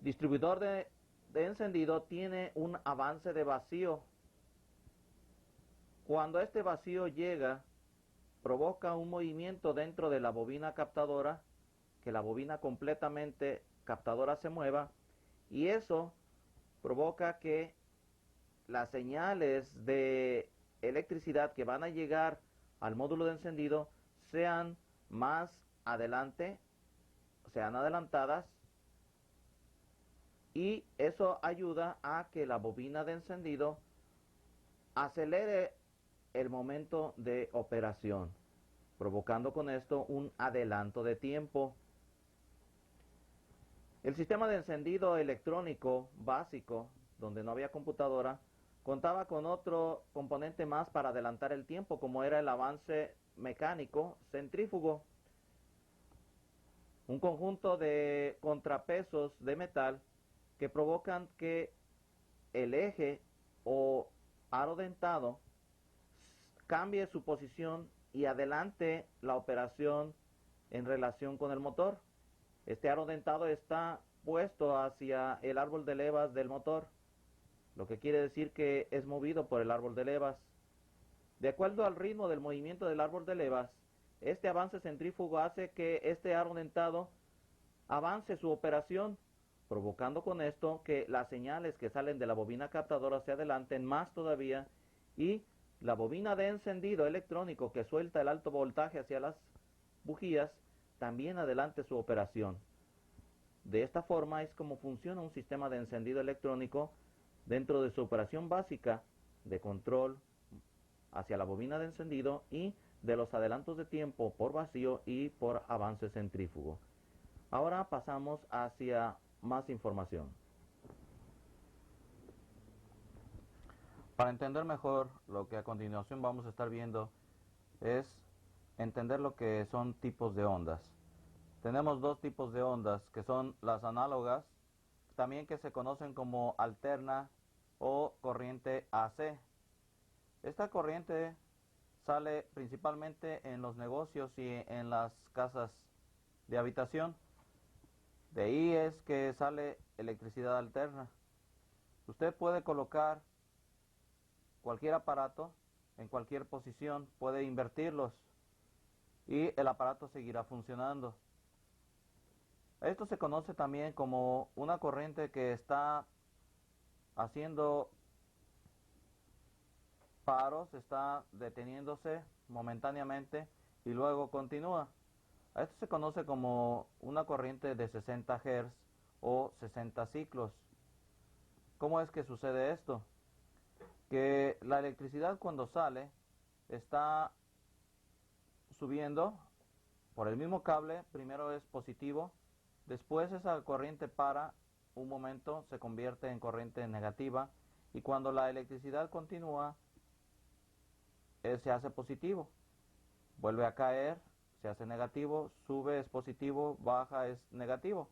distribuidor de encendido tiene un avance de vacío. Cuando este vacío llega, provoca un movimiento dentro de la bobina captadora, que la bobina completamente captadora se mueva, y eso provoca que las señales de electricidad que van a llegar al módulo de encendido sean más adelante, sean adelantadas, y eso ayuda a que la bobina de encendido acelere el momento de operación, provocando con esto un adelanto de tiempo. El sistema de encendido electrónico básico, donde no había computadora, contaba con otro componente más para adelantar el tiempo, como era el avance mecánico centrífugo. un conjunto de contrapesos de metal que provocan que el eje o aro dentado cambie su posición y adelante la operación en relación con el motor. Este aro dentado está puesto hacia el árbol de levas del motor, lo que quiere decir que es movido por el árbol de levas. De acuerdo al ritmo del movimiento del árbol de levas, este avance centrífugo hace que este aro dentado avance su operación, provocando con esto que las señales que salen de la bobina captadora se adelanten más todavía y la bobina de encendido electrónico que suelta el alto voltaje hacia las bujías también adelante su operación. De esta forma es como funciona un sistema de encendido electrónico dentro de su operación básica de control hacia la bobina de encendido y de los adelantos de tiempo por vacío y por avance centrífugo. Ahora pasamos hacia más información. Para entender mejor lo que a continuación vamos a estar viendo es entender lo que son tipos de ondas. Tenemos dos tipos de ondas que son las análogas, también que se conocen como alterna o corriente AC. Esta corriente sale principalmente en los negocios y en las casas de habitación. De ahí es que sale electricidad alterna. Usted puede colocar cualquier aparato en cualquier posición, puede invertirlos y el aparato seguirá funcionando. Esto se conoce también como una corriente que está haciendo paros, está deteniéndose momentáneamente y luego continúa. Esto se conoce como una corriente de 60 Hz o 60 ciclos. ¿Cómo es que sucede esto? Que la electricidad cuando sale está subiendo por el mismo cable, primero es positivo, después esa corriente para un momento, se convierte en corriente negativa y cuando la electricidad continúa, se hace positivo, vuelve a caer, se hace negativo, sube es positivo, baja es negativo.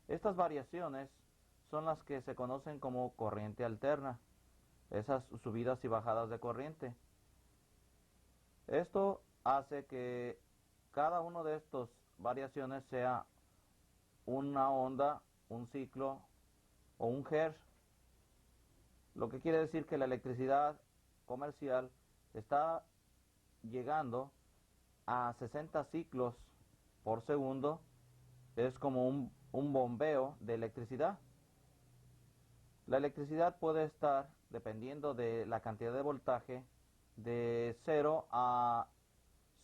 Estas variaciones son las que se conocen como corriente alterna, esas subidas y bajadas de corriente. Esto hace que cada uno de estas variaciones sea una onda, un ciclo o un hertz, lo que quiere decir que la electricidad comercial está llegando a 60 ciclos por segundo, es como un bombeo de electricidad. La electricidad puede estar, dependiendo de la cantidad de voltaje, de 0 a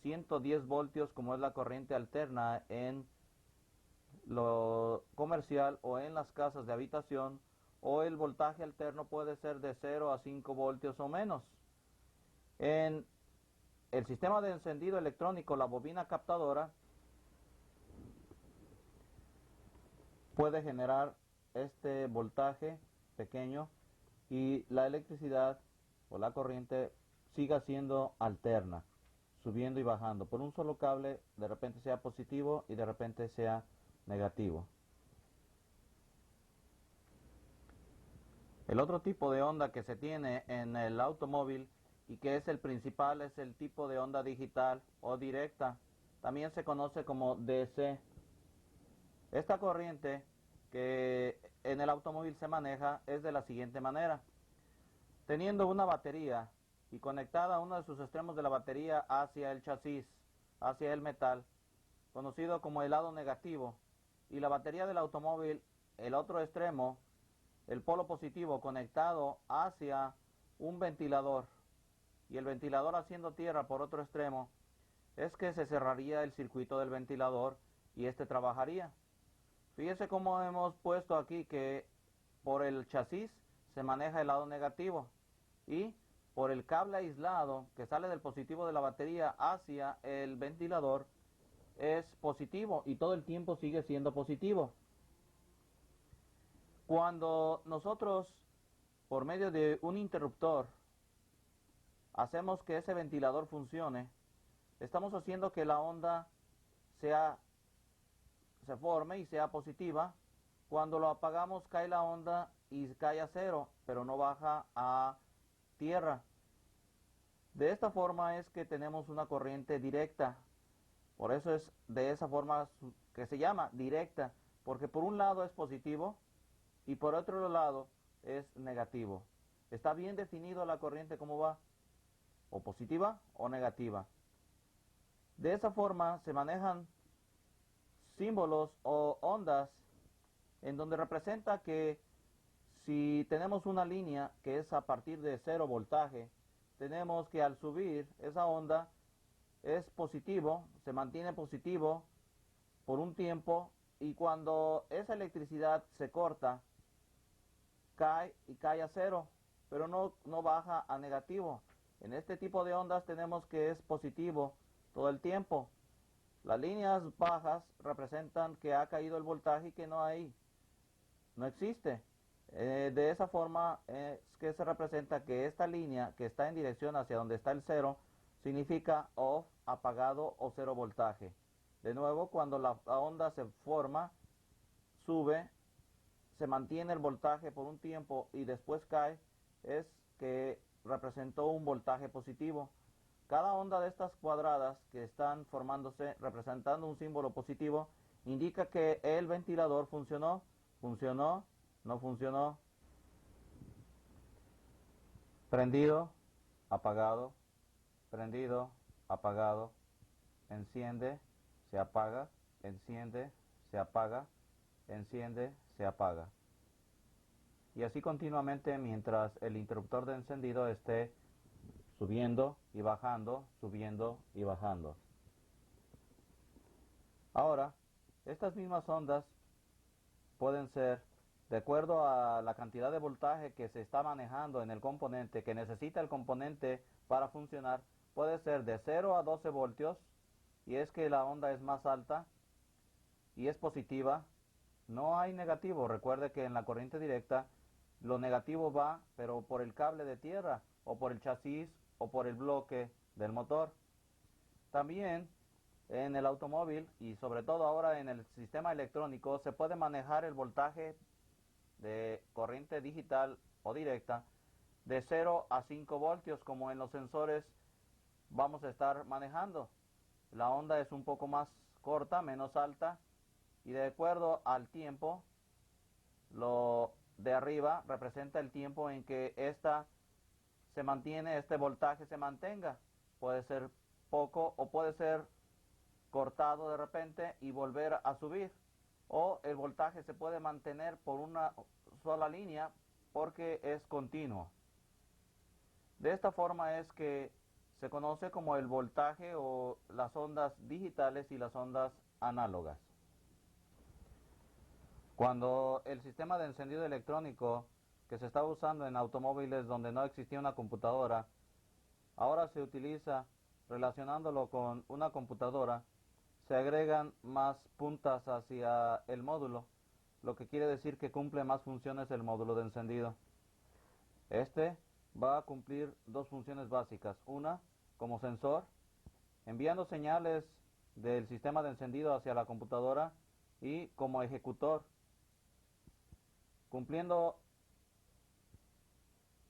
110 voltios, como es la corriente alterna en lo comercial o en las casas de habitación, o el voltaje alterno puede ser de 0 a 5 voltios o menos. En el sistema de encendido electrónico, la bobina captadora puede generar este voltaje pequeño y la electricidad o la corriente siga siendo alterna, subiendo y bajando por un solo cable, de repente sea positivo y de repente sea negativo. El otro tipo de onda que se tiene en el automóvil y que es el principal es el tipo de onda digital o directa, también se conoce como DC. Esta corriente que en el automóvil se maneja es de la siguiente manera. Teniendo una batería y conectada a uno de sus extremos de la batería hacia el chasis, hacia el metal, conocido como el lado negativo, y la batería del automóvil, el otro extremo, el polo positivo conectado hacia un ventilador, y el ventilador haciendo tierra por otro extremo, es que se cerraría el circuito del ventilador y este trabajaría. Fíjese cómo hemos puesto aquí que por el chasis se maneja el lado negativo y por el cable aislado que sale del positivo de la batería hacia el ventilador es positivo y todo el tiempo sigue siendo positivo. Cuando nosotros por medio de un interruptor hacemos que ese ventilador funcione, estamos haciendo que la onda sea se forme y sea positiva. Cuando lo apagamos cae la onda y cae a cero, pero no baja a tierra. De esta forma es que tenemos una corriente directa. Por eso es de esa forma que se llama directa, porque por un lado es positivo y por otro lado es negativo. Está bien definido la corriente cómo va, o positiva o negativa. De esa forma se manejan símbolos o ondas en donde representa que si tenemos una línea que es a partir de 0 voltaje, tenemos que al subir esa onda es positivo, se mantiene positivo por un tiempo y cuando esa electricidad se corta, cae y cae a cero, pero no baja a negativo. En este tipo de ondas tenemos que es positivo todo el tiempo. Las líneas bajas representan que ha caído el voltaje y que no existe. De esa forma es que se representa que esta línea que está en dirección hacia donde está el cero significa off, apagado o cero voltaje. De nuevo, cuando la onda se forma, sube, se mantiene el voltaje por un tiempo y después cae, es que representó un voltaje positivo. Cada onda de estas cuadradas que están formándose representando un símbolo positivo indica que el ventilador funcionó, no funcionó, prendido, apagado, prendido, apagado, enciende, se apaga, enciende, se apaga, enciende, se apaga. Y así continuamente mientras el interruptor de encendido esté subiendo y bajando, subiendo y bajando. Ahora, estas mismas ondas pueden ser, de acuerdo a la cantidad de voltaje que se está manejando en el componente, que necesita el componente para funcionar, puede ser de 0 a 12 voltios, y es que la onda es más alta y es positiva. No hay negativo. Recuerde que en la corriente directa lo negativo va, pero por el cable de tierra, o por el chasis, o por el bloque del motor. También en el automóvil, y sobre todo ahora en el sistema electrónico, se puede manejar el voltaje de corriente digital o directa de 0 a 5 voltios, como en los sensores vamos a estar manejando. La onda es un poco más corta, menos alta, y de acuerdo al tiempo, lo de arriba representa el tiempo en que este voltaje se mantenga. Puede ser poco o puede ser cortado de repente y volver a subir. O el voltaje se puede mantener por una sola línea porque es continuo. De esta forma es que se conoce como el voltaje o las ondas digitales y las ondas análogas. Cuando el sistema de encendido electrónico que se estaba usando en automóviles donde no existía una computadora, ahora se utiliza relacionándolo con una computadora, se agregan más puntas hacia el módulo, lo que quiere decir que cumple más funciones el módulo de encendido. Este va a cumplir dos funciones básicas. Una, como sensor, enviando señales del sistema de encendido hacia la computadora, y como ejecutor, cumpliendo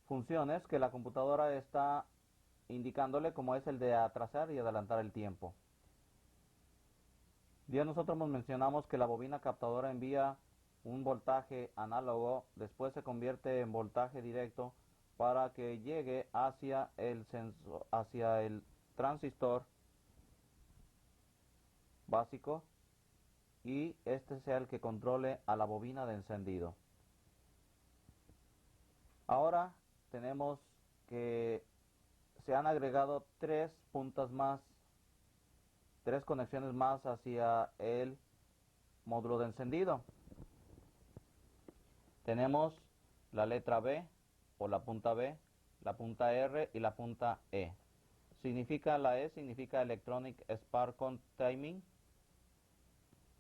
funciones que la computadora está indicándole, como es el de atrasar y adelantar el tiempo. Ya nosotros mencionamos que la bobina captadora envía un voltaje análogo, después se convierte en voltaje directo para que llegue hacia el sensor, hacia el transistor básico, y este sea el que controle a la bobina de encendido. Ahora tenemos que se han agregado tres puntas más, tres conexiones más hacia el módulo de encendido. Tenemos la letra B o la punta B, la punta R y la punta E. La E significa Electronic Spark Timing,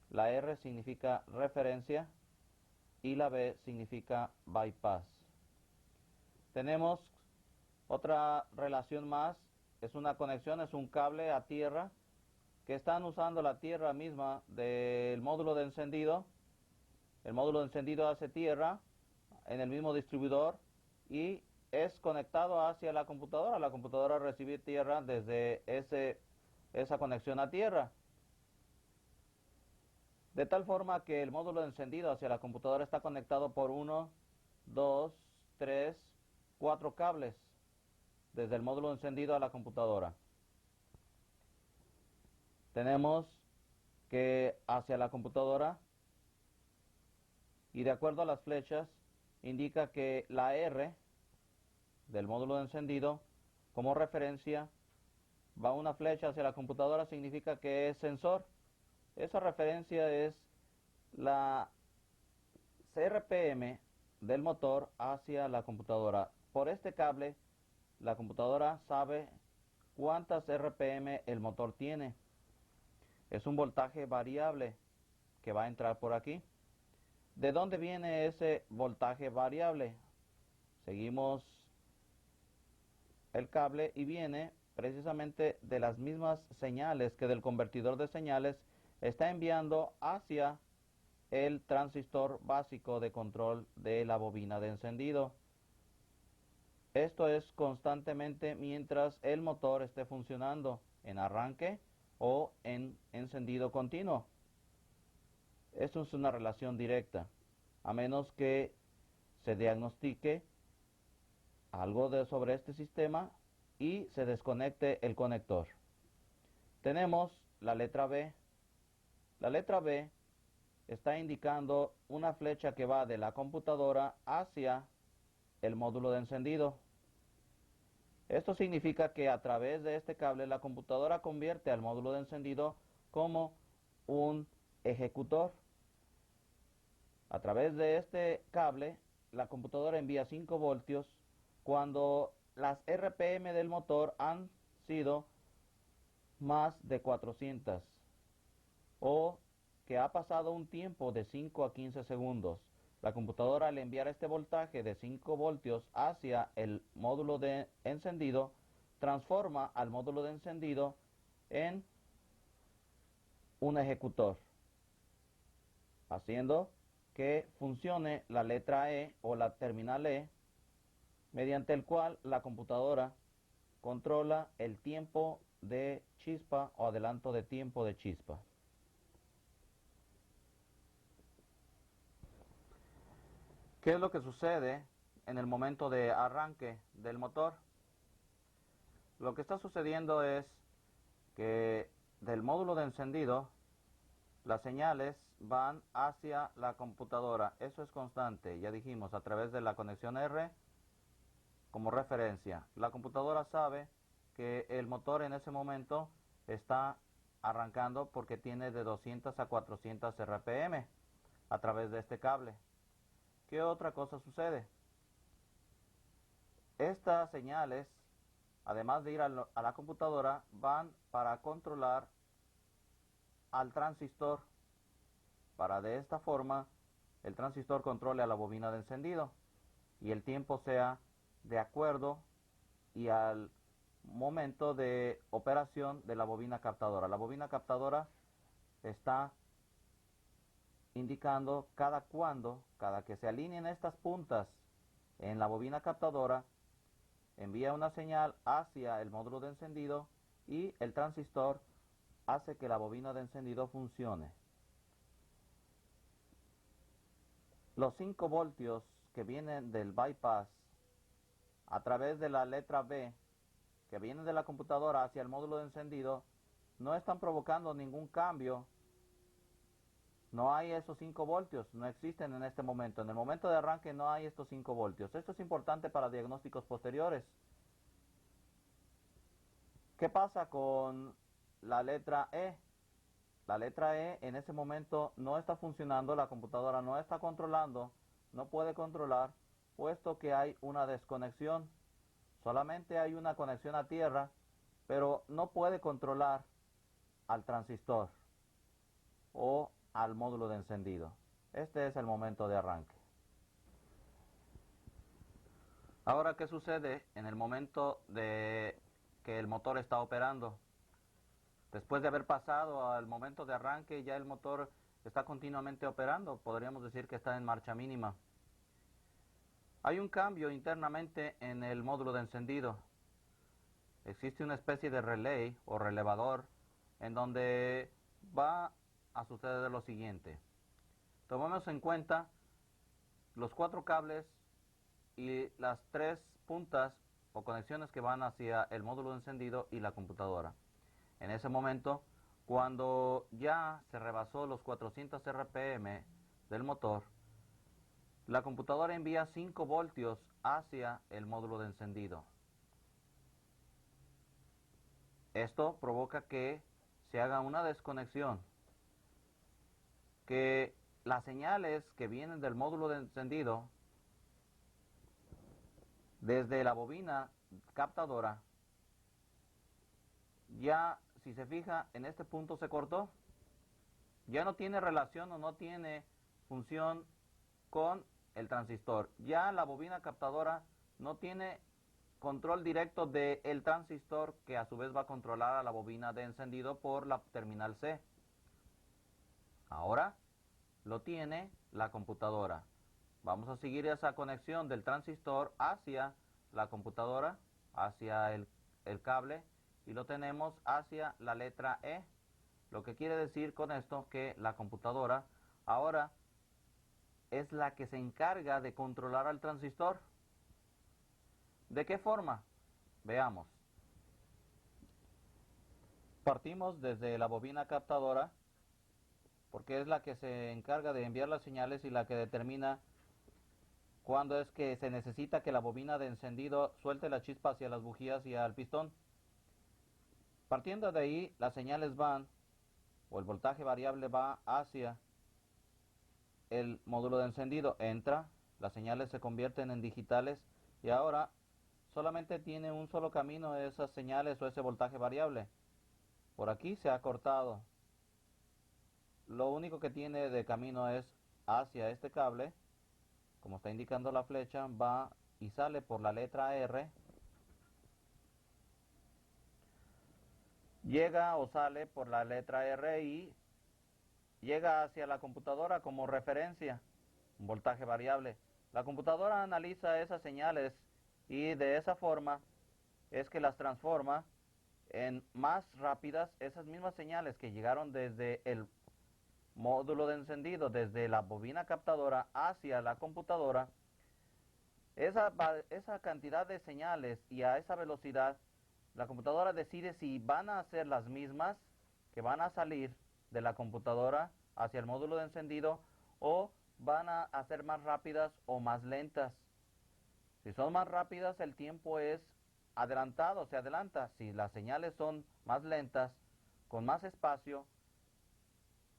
la R significa referencia y la B significa bypass. Tenemos otra relación más, es una conexión, es un cable a tierra que están usando la tierra misma del módulo de encendido. El módulo de encendido hace tierra en el mismo distribuidor y es conectado hacia la computadora. La computadora recibe tierra desde esa conexión a tierra. De tal forma que el módulo de encendido hacia la computadora está conectado por 1, 2, 3, 4 cables desde el módulo de encendido a la computadora. Tenemos que hacia la computadora, y de acuerdo a las flechas, indica que la R del módulo de encendido, como referencia, va una flecha hacia la computadora, significa que es sensor. Esa referencia es la CRPM del motor hacia la computadora. Por este cable, la computadora sabe cuántas RPM el motor tiene. Es un voltaje variable que va a entrar por aquí. ¿De dónde viene ese voltaje variable? Seguimos el cable y viene precisamente de las mismas señales que del convertidor de señales está enviando hacia el transistor básico de control de la bobina de encendido. Esto es constantemente mientras el motor esté funcionando en arranque o en encendido continuo. Esto es una relación directa, a menos que se diagnostique algo sobre este sistema y se desconecte el conector. Tenemos la letra B. La letra B está indicando una flecha que va de la computadora hacia el módulo de encendido. Esto significa que a través de este cable la computadora convierte al módulo de encendido como un ejecutor. A través de este cable la computadora envía 5 voltios cuando las RPM del motor han sido más de 400 o que ha pasado un tiempo de 5 a 15 segundos. La computadora, al enviar este voltaje de 5 voltios hacia el módulo de encendido, transforma al módulo de encendido en un ejecutor, haciendo que funcione la letra E o la terminal E, mediante el cual la computadora controla el tiempo de chispa o adelanto de tiempo de chispa. ¿Qué es lo que sucede en el momento de arranque del motor? Lo que está sucediendo es que del módulo de encendido las señales van hacia la computadora. Eso es constante, ya dijimos, a través de la conexión R como referencia. La computadora sabe que el motor en ese momento está arrancando porque tiene de 200 a 400 RPM a través de este cable. ¿Qué otra cosa sucede? Estas señales, además de ir a la computadora, van para controlar al transistor, para de esta forma el transistor controle a la bobina de encendido y el tiempo sea de acuerdo y al momento de operación de la bobina captadora. La bobina captadora está indicando cada que se alineen estas puntas en la bobina captadora, envía una señal hacia el módulo de encendido y el transistor hace que la bobina de encendido funcione. Los 5 voltios que vienen del bypass a través de la letra B, que vienen de la computadora hacia el módulo de encendido, no están provocando ningún cambio. No hay esos 5 voltios, no existen en este momento. En el momento de arranque no hay estos 5 voltios. Esto es importante para diagnósticos posteriores. ¿Qué pasa con la letra E? La letra E en ese momento no está funcionando, la computadora no está controlando, no puede controlar, puesto que hay una desconexión. Solamente hay una conexión a tierra, pero no puede controlar al transistor o al módulo de encendido. Este es el momento de arranque. Ahora, ¿qué sucede en el momento de que el motor está operando? Después de haber pasado al momento de arranque, ya el motor está continuamente operando. Podríamos decir que está en marcha mínima. Hay un cambio internamente en el módulo de encendido. Existe una especie de relay o relevador en donde va a suceder lo siguiente. Tomemos en cuenta los 4 cables y las 3 puntas o conexiones que van hacia el módulo de encendido y la computadora. En ese momento, cuando ya se rebasó los 400 RPM del motor, la computadora envía 5 voltios hacia el módulo de encendido. Esto provoca que se haga una desconexión, que las señales que vienen del módulo de encendido desde la bobina captadora, ya si se fija en este punto se cortó, ya no tiene relación o no tiene función con el transistor. Ya la bobina captadora no tiene control directo del transistor, que a su vez va a controlar a la bobina de encendido por la terminal C. Ahora lo tiene la computadora. Vamos a seguir esa conexión del transistor hacia la computadora, hacia el cable, y lo tenemos hacia la letra E. Lo que quiere decir con esto que la computadora ahora es la que se encarga de controlar al transistor. ¿De qué forma? Veamos. Partimos desde la bobina captadora, porque es la que se encarga de enviar las señales y la que determina cuándo es que se necesita que la bobina de encendido suelte la chispa hacia las bujías y al pistón. Partiendo de ahí, las señales van, o el voltaje variable va hacia el módulo de encendido, entra, las señales se convierten en digitales y ahora solamente tiene un solo camino esas señales o ese voltaje variable. Por aquí se ha cortado. Lo único que tiene de camino es hacia este cable, como está indicando la flecha, va y sale por la letra R, llega o sale por la letra R y llega hacia la computadora como referencia, un voltaje variable. La computadora analiza esas señales y de esa forma es que las transforma en más rápidas esas mismas señales que llegaron desde el módulo de encendido, desde la bobina captadora hacia la computadora. Esa cantidad de señales y a esa velocidad, la computadora decide si van a ser las mismas que van a salir de la computadora hacia el módulo de encendido o van a ser más rápidas o más lentas. Si son más rápidas, el tiempo es adelantado, se adelanta. Si las señales son más lentas, con más espacio,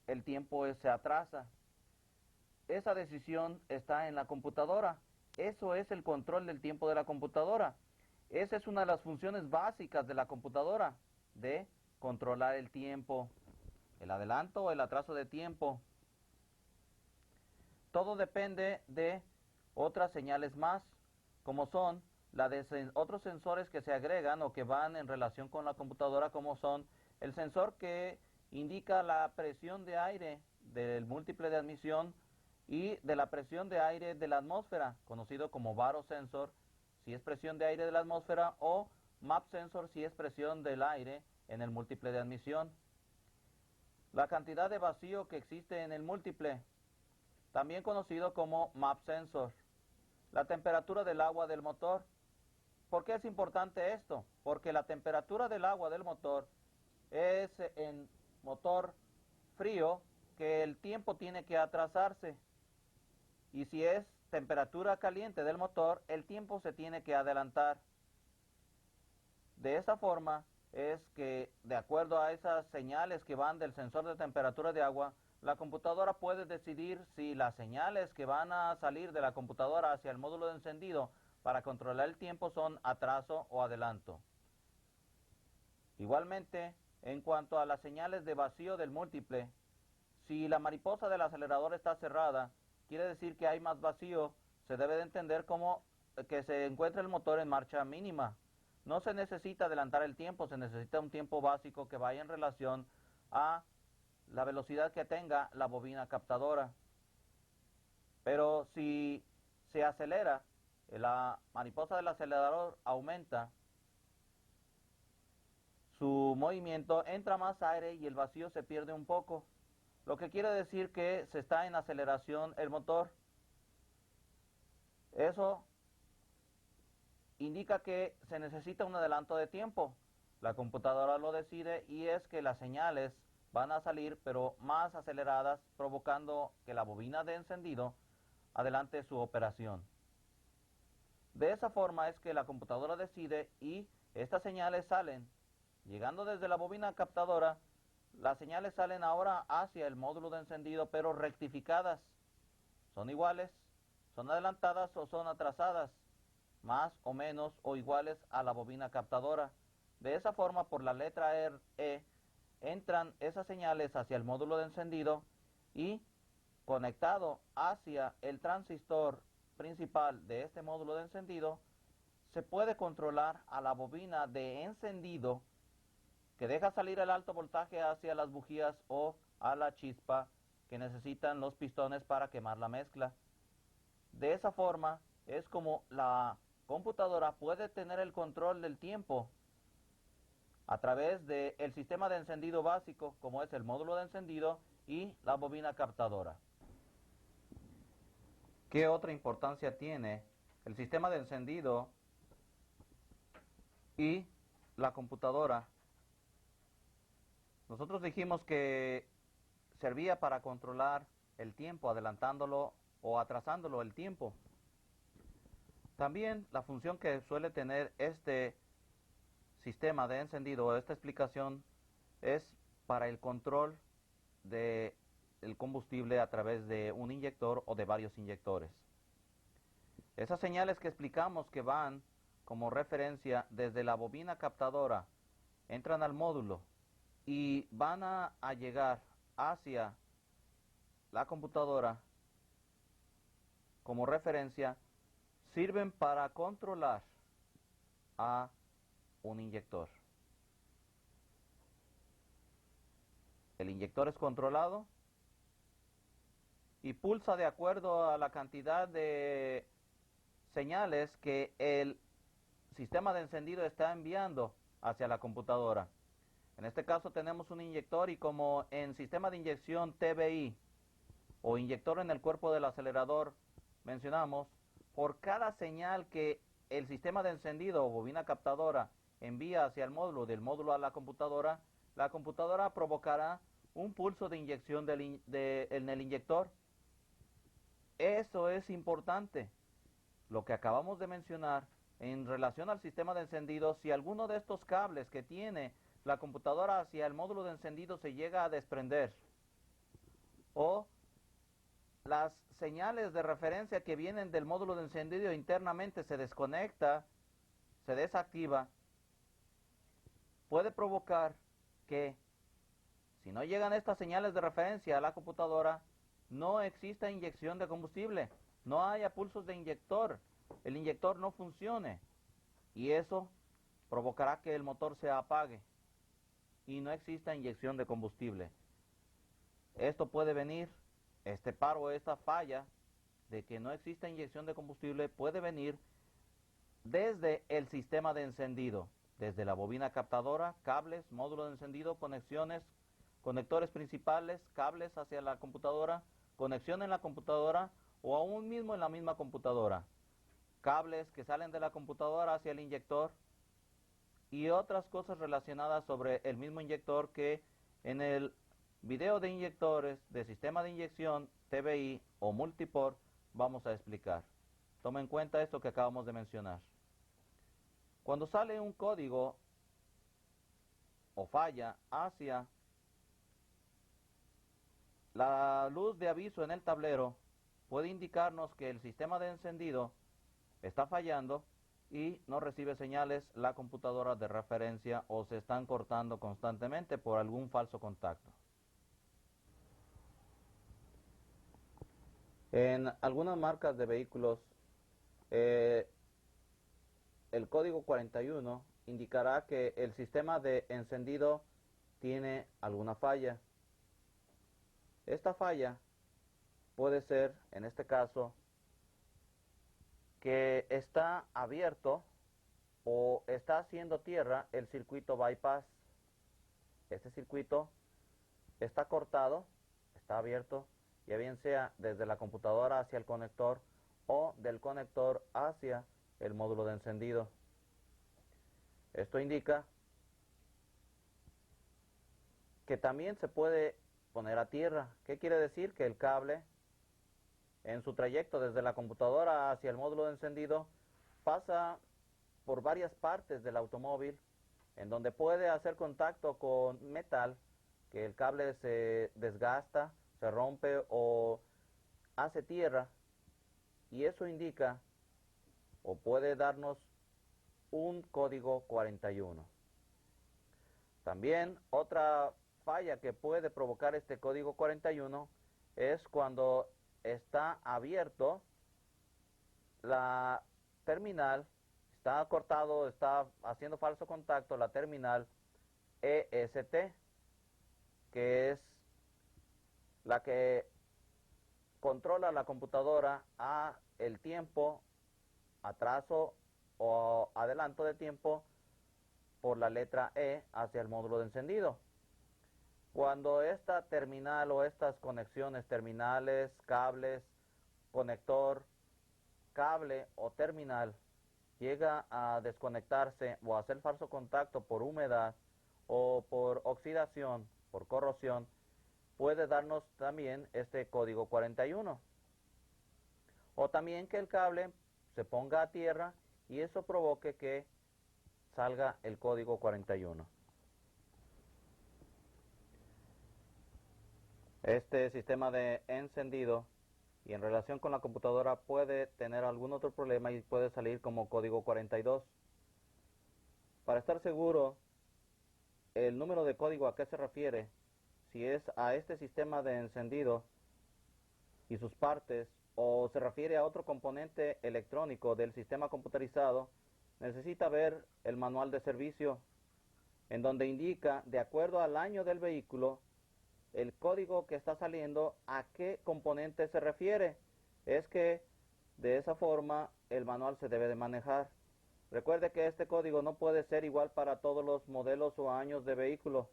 el tiempo se atrasa. Esa decisión está en la computadora. Eso es el control del tiempo de la computadora. Esa es una de las funciones básicas de la computadora, de controlar el tiempo, el adelanto o el atraso de tiempo. Todo depende de otras señales más, como son la de otros sensores que se agregan o que van en relación con la computadora, como son el sensor que indica la presión de aire del múltiple de admisión y de la presión de aire de la atmósfera, conocido como barosensor, si es presión de aire de la atmósfera, o map sensor, si es presión del aire en el múltiple de admisión. La cantidad de vacío que existe en el múltiple, también conocido como map sensor. La temperatura del agua del motor. ¿Por qué es importante esto? Porque la temperatura del agua del motor es en motor frío que el tiempo tiene que atrasarse. Y si es temperatura caliente del motor, el tiempo se tiene que adelantar. De esa forma es que, de acuerdo a esas señales que van del sensor de temperatura de agua, la computadora puede decidir si las señales que van a salir de la computadora hacia el módulo de encendido para controlar el tiempo son atraso o adelanto. Igualmente, en cuanto a las señales de vacío del múltiple, si la mariposa del acelerador está cerrada, quiere decir que hay más vacío. Se debe de entender como que se encuentra el motor en marcha mínima. no se necesita adelantar el tiempo, se necesita un tiempo básico que vaya en relación a la velocidad que tenga la bobina captadora. Pero si se acelera, la mariposa del acelerador aumenta, su movimiento, entra más aire y el vacío se pierde un poco, lo que quiere decir que se está en aceleración el motor. Eso indica que se necesita un adelanto de tiempo. La computadora lo decide y es que las señales van a salir pero más aceleradas, provocando que la bobina de encendido adelante su operación. De esa forma es que la computadora decide y estas señales salen, llegando desde la bobina captadora, las señales salen ahora hacia el módulo de encendido pero rectificadas. Son iguales, son adelantadas o son atrasadas, más o menos o iguales a la bobina captadora. De esa forma, por la letra E, entran esas señales hacia el módulo de encendido y conectado hacia el transistor principal de este módulo de encendido, se puede controlar a la bobina de encendido que deja salir el alto voltaje hacia las bujías o a la chispa que necesitan los pistones para quemar la mezcla. De esa forma es como la computadora puede tener el control del tiempo a través del sistema de encendido básico, como es el módulo de encendido y la bobina captadora. ¿Qué otra importancia tiene el sistema de encendido y la computadora? Nosotros dijimos que servía para controlar el tiempo, adelantándolo o atrasándolo el tiempo. También la función que suele tener este sistema de encendido o esta explicación es para el control del combustible a través de un inyector o de varios inyectores. Esas señales que explicamos que van como referencia desde la bobina captadora, entran al módulo y van a llegar hacia la computadora como referencia, sirven para controlar a un inyector. El inyector es controlado y pulsa de acuerdo a la cantidad de señales que el sistema de encendido está enviando hacia la computadora. En este caso tenemos un inyector y como en sistema de inyección TBI o inyector en el cuerpo del acelerador mencionamos, por cada señal que el sistema de encendido o bobina captadora envía hacia el módulo, del módulo a la computadora provocará un pulso de inyección en el inyector. Eso es importante. Lo que acabamos de mencionar en relación al sistema de encendido, si alguno de estos cables que tiene la computadora hacia el módulo de encendido se llega a desprender o las señales de referencia que vienen del módulo de encendido internamente se desconecta, se desactiva, puede provocar que si no llegan estas señales de referencia a la computadora, no exista inyección de combustible, no haya pulsos de inyector, el inyector no funcione y eso provocará que el motor se apague y no exista inyección de combustible. Esto puede venir, este paro, esta falla de que no exista inyección de combustible puede venir desde el sistema de encendido, desde la bobina captadora, cables, módulo de encendido, conexiones, conectores principales, cables hacia la computadora, conexión en la computadora o aún mismo en la misma computadora, cables que salen de la computadora hacia el inyector y otras cosas relacionadas sobre el mismo inyector que en el video de inyectores de sistema de inyección TBI o multiport vamos a explicar. Toma en cuenta esto que acabamos de mencionar. Cuando sale un código o falla hacia la luz de aviso en el tablero, puede indicarnos que el sistema de encendido está fallando y no recibe señales la computadora de referencia o se están cortando constantemente por algún falso contacto. En algunas marcas de vehículos, el código 41 indicará que el sistema de encendido tiene alguna falla. Esta falla puede ser, en este caso, que está abierto o está haciendo tierra el circuito bypass. Este circuito está cortado, está abierto, ya bien sea desde la computadora hacia el conector o del conector hacia el módulo de encendido. Esto indica que también se puede poner a tierra. ¿Qué quiere decir? Que el cable en su trayecto desde la computadora hacia el módulo de encendido pasa por varias partes del automóvil en donde puede hacer contacto con metal, que el cable se desgasta, se rompe o hace tierra, y eso indica o puede darnos un código 41. También otra falla que puede provocar este código 41 es cuando está abierto la terminal, está cortado, está haciendo falso contacto la terminal EST, que es la que controla la computadora a el tiempo, atraso o adelanto de tiempo por la letra E hacia el módulo de encendido. Cuando esta terminal o estas conexiones terminales, cables, conector, cable o terminal llega a desconectarse o a hacer falso contacto por humedad o por oxidación, por corrosión, puede darnos también este código 41. O también que el cable se ponga a tierra y eso provoque que salga el código 41. Este sistema de encendido y en relación con la computadora puede tener algún otro problema y puede salir como código 42. Para estar seguro, el número de código a qué se refiere, si es a este sistema de encendido y sus partes o se refiere a otro componente electrónico del sistema computarizado, necesita ver el manual de servicio en donde indica, de acuerdo al año del vehículo, el código que está saliendo a qué componente se refiere. Es que de esa forma el manual se debe de manejar. Recuerde que este código no puede ser igual para todos los modelos o años de vehículo.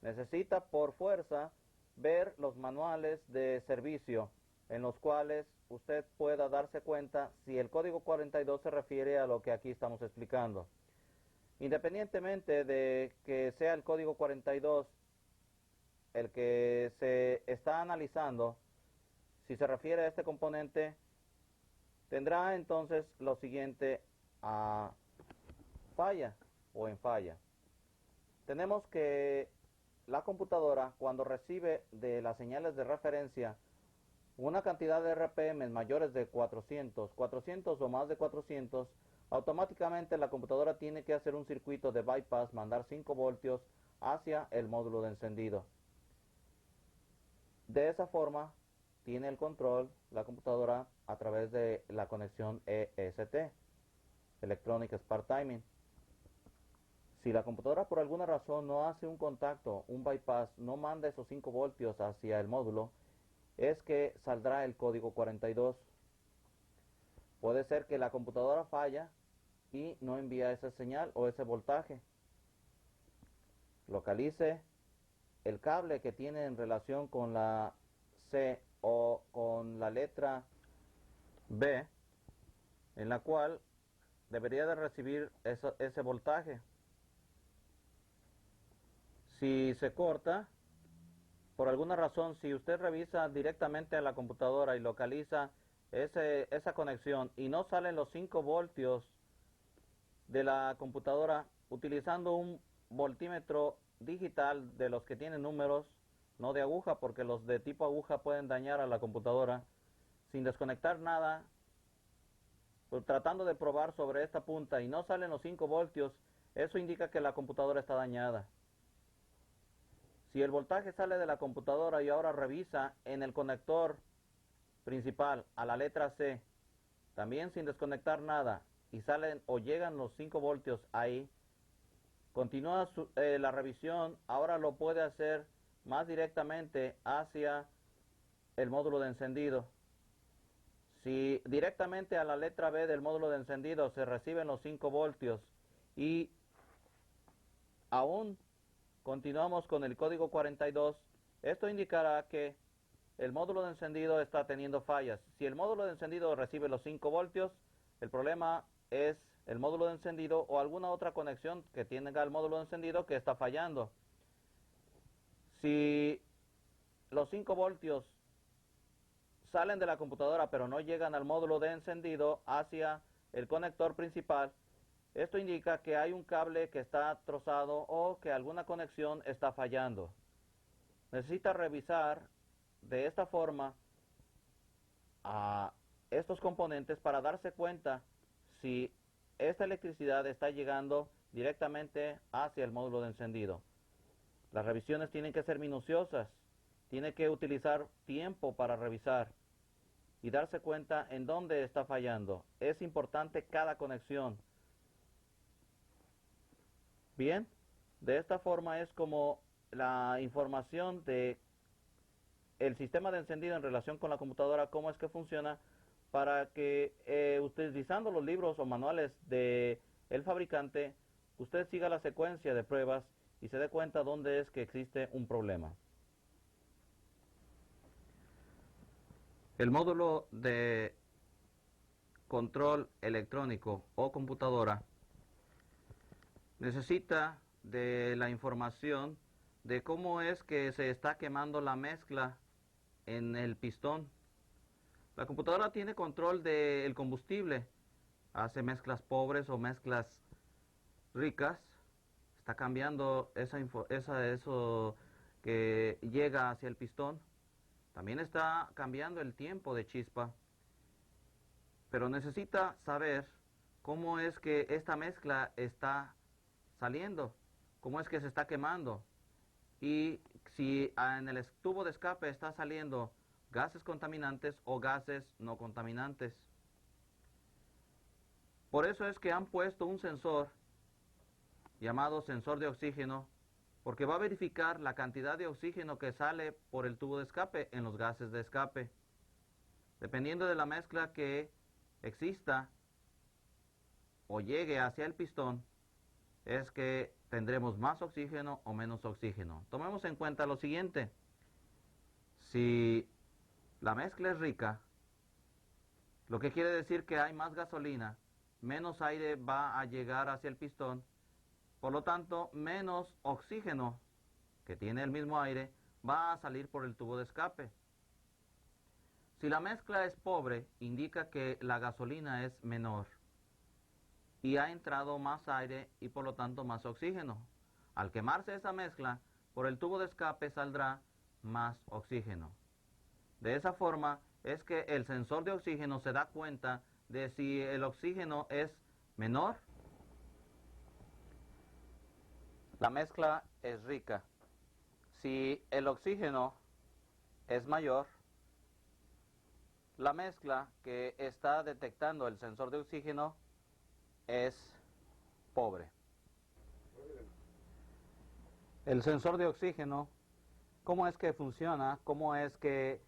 Necesita por fuerza ver los manuales de servicio en los cuales usted pueda darse cuenta si el código 42 se refiere a lo que aquí estamos explicando. Independientemente de que sea el código 42 el que se está analizando, si se refiere a este componente, tendrá entonces lo siguiente a falla o en falla. Tenemos que la computadora, cuando recibe de las señales de referencia una cantidad de RPM mayores de 400 o más de 400, automáticamente la computadora tiene que hacer un circuito de bypass, mandar 5 voltios hacia el módulo de encendido. De esa forma, tiene el control la computadora a través de la conexión EST, Electronic Start Timing. Si la computadora por alguna razón no hace un contacto, un bypass, no manda esos 5 voltios hacia el módulo, es que saldrá el código 42. Puede ser que la computadora falla y no envía esa señal o ese voltaje. Localice el cable que tiene en relación con la C o con la letra B, en la cual debería de recibir ese voltaje. Si se corta, por alguna razón, si usted revisa directamente a la computadora y localiza esa conexión y no salen los 5 voltios de la computadora utilizando un voltímetro digital de los que tienen números, no de aguja, porque los de tipo aguja pueden dañar a la computadora, sin desconectar nada, pues tratando de probar sobre esta punta y no salen los 5 voltios, eso indica que la computadora está dañada. Si el voltaje sale de la computadora y ahora revisa en el conector principal a la letra C, también sin desconectar nada, y salen o llegan los 5 voltios ahí, continúa la revisión, ahora lo puede hacer más directamente hacia el módulo de encendido. Si directamente a la letra B del módulo de encendido se reciben los 5 voltios y aún continuamos con el código 42, esto indicará que el módulo de encendido está teniendo fallas. Si el módulo de encendido recibe los 5 voltios, el problema es el módulo de encendido o alguna otra conexión que tenga el módulo de encendido que está fallando. Si los 5 voltios salen de la computadora pero no llegan al módulo de encendido hacia el conector principal, esto indica que hay un cable que está trozado o que alguna conexión está fallando. Necesita revisar de esta forma a estos componentes para darse cuenta si esta electricidad está llegando directamente hacia el módulo de encendido. Las revisiones tienen que ser minuciosas, tiene que utilizar tiempo para revisar y darse cuenta en dónde está fallando. Es importante cada conexión. Bien, de esta forma es como la información de el sistema de encendido en relación con la computadora, cómo es que funciona, para que utilizando los libros o manuales de el fabricante, usted siga la secuencia de pruebas y se dé cuenta dónde es que existe un problema. El módulo de control electrónico o computadora necesita de la información de cómo es que se está quemando la mezcla en el pistón. La computadora tiene control del combustible, hace mezclas pobres o mezclas ricas, está cambiando eso que llega hacia el pistón. También está cambiando el tiempo de chispa, pero necesita saber cómo es que esta mezcla está saliendo, cómo es que se está quemando y si en el tubo de escape está saliendo gases contaminantes o gases no contaminantes. Por eso es que han puesto un sensor llamado sensor de oxígeno, porque va a verificar la cantidad de oxígeno que sale por el tubo de escape en los gases de escape. Dependiendo de la mezcla que exista o llegue hacia el pistón, es que tendremos más oxígeno o menos oxígeno. Tomemos en cuenta lo siguiente: si la mezcla es rica, lo que quiere decir que hay más gasolina, menos aire va a llegar hacia el pistón, por lo tanto, menos oxígeno que tiene el mismo aire va a salir por el tubo de escape. Si la mezcla es pobre, indica que la gasolina es menor y ha entrado más aire y por lo tanto más oxígeno. Al quemarse esa mezcla, por el tubo de escape saldrá más oxígeno. De esa forma es que el sensor de oxígeno se da cuenta de si el oxígeno es menor. La mezcla es rica. Si el oxígeno es mayor, la mezcla que está detectando el sensor de oxígeno es pobre. El sensor de oxígeno, ¿cómo es que funciona? ¿Cómo es que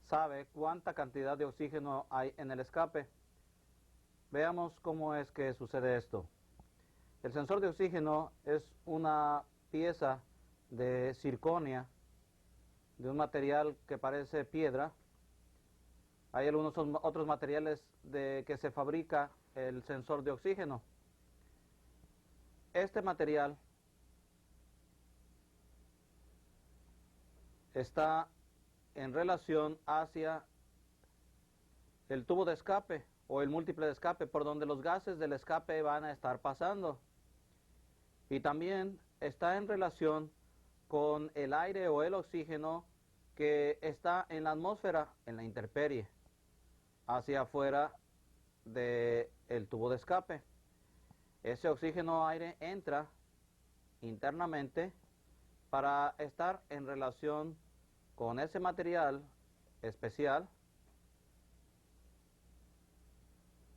sabe cuánta cantidad de oxígeno hay en el escape? Veamos cómo es que sucede esto. El sensor de oxígeno es una pieza de circonia, de un material que parece piedra. Hay algunos otros materiales que se fabrica el sensor de oxígeno. Este material está en relación hacia el tubo de escape o el múltiple de escape, por donde los gases del escape van a estar pasando. Y también está en relación con el aire o el oxígeno que está en la atmósfera, en la intemperie, hacia afuera del tubo de escape. Ese oxígeno o aire entra internamente para estar en relación con ese material especial,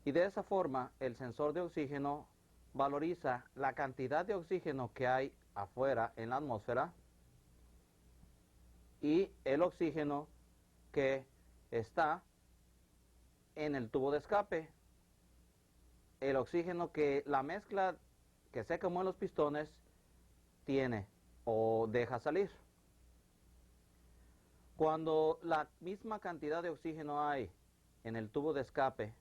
y de esa forma el sensor de oxígeno valoriza la cantidad de oxígeno que hay afuera en la atmósfera y el oxígeno que está en el tubo de escape. El oxígeno que la mezcla que se quemó en los pistones tiene o deja salir. Cuando la misma cantidad de oxígeno hay en el tubo de escape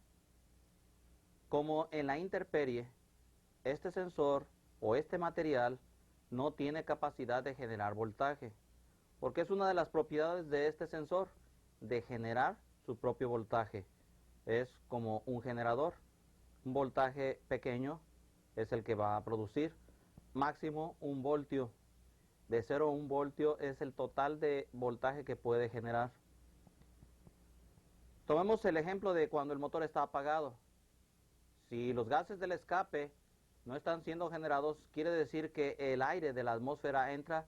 como en la intemperie, este sensor o este material no tiene capacidad de generar voltaje, porque es una de las propiedades de este sensor, de generar su propio voltaje. Es como un generador. Un voltaje pequeño es el que va a producir máximo 1 voltio. De 0 a 1 voltio es el total de voltaje que puede generar. Tomemos el ejemplo de cuando el motor está apagado. Si los gases del escape no están siendo generados, quiere decir que el aire de la atmósfera entra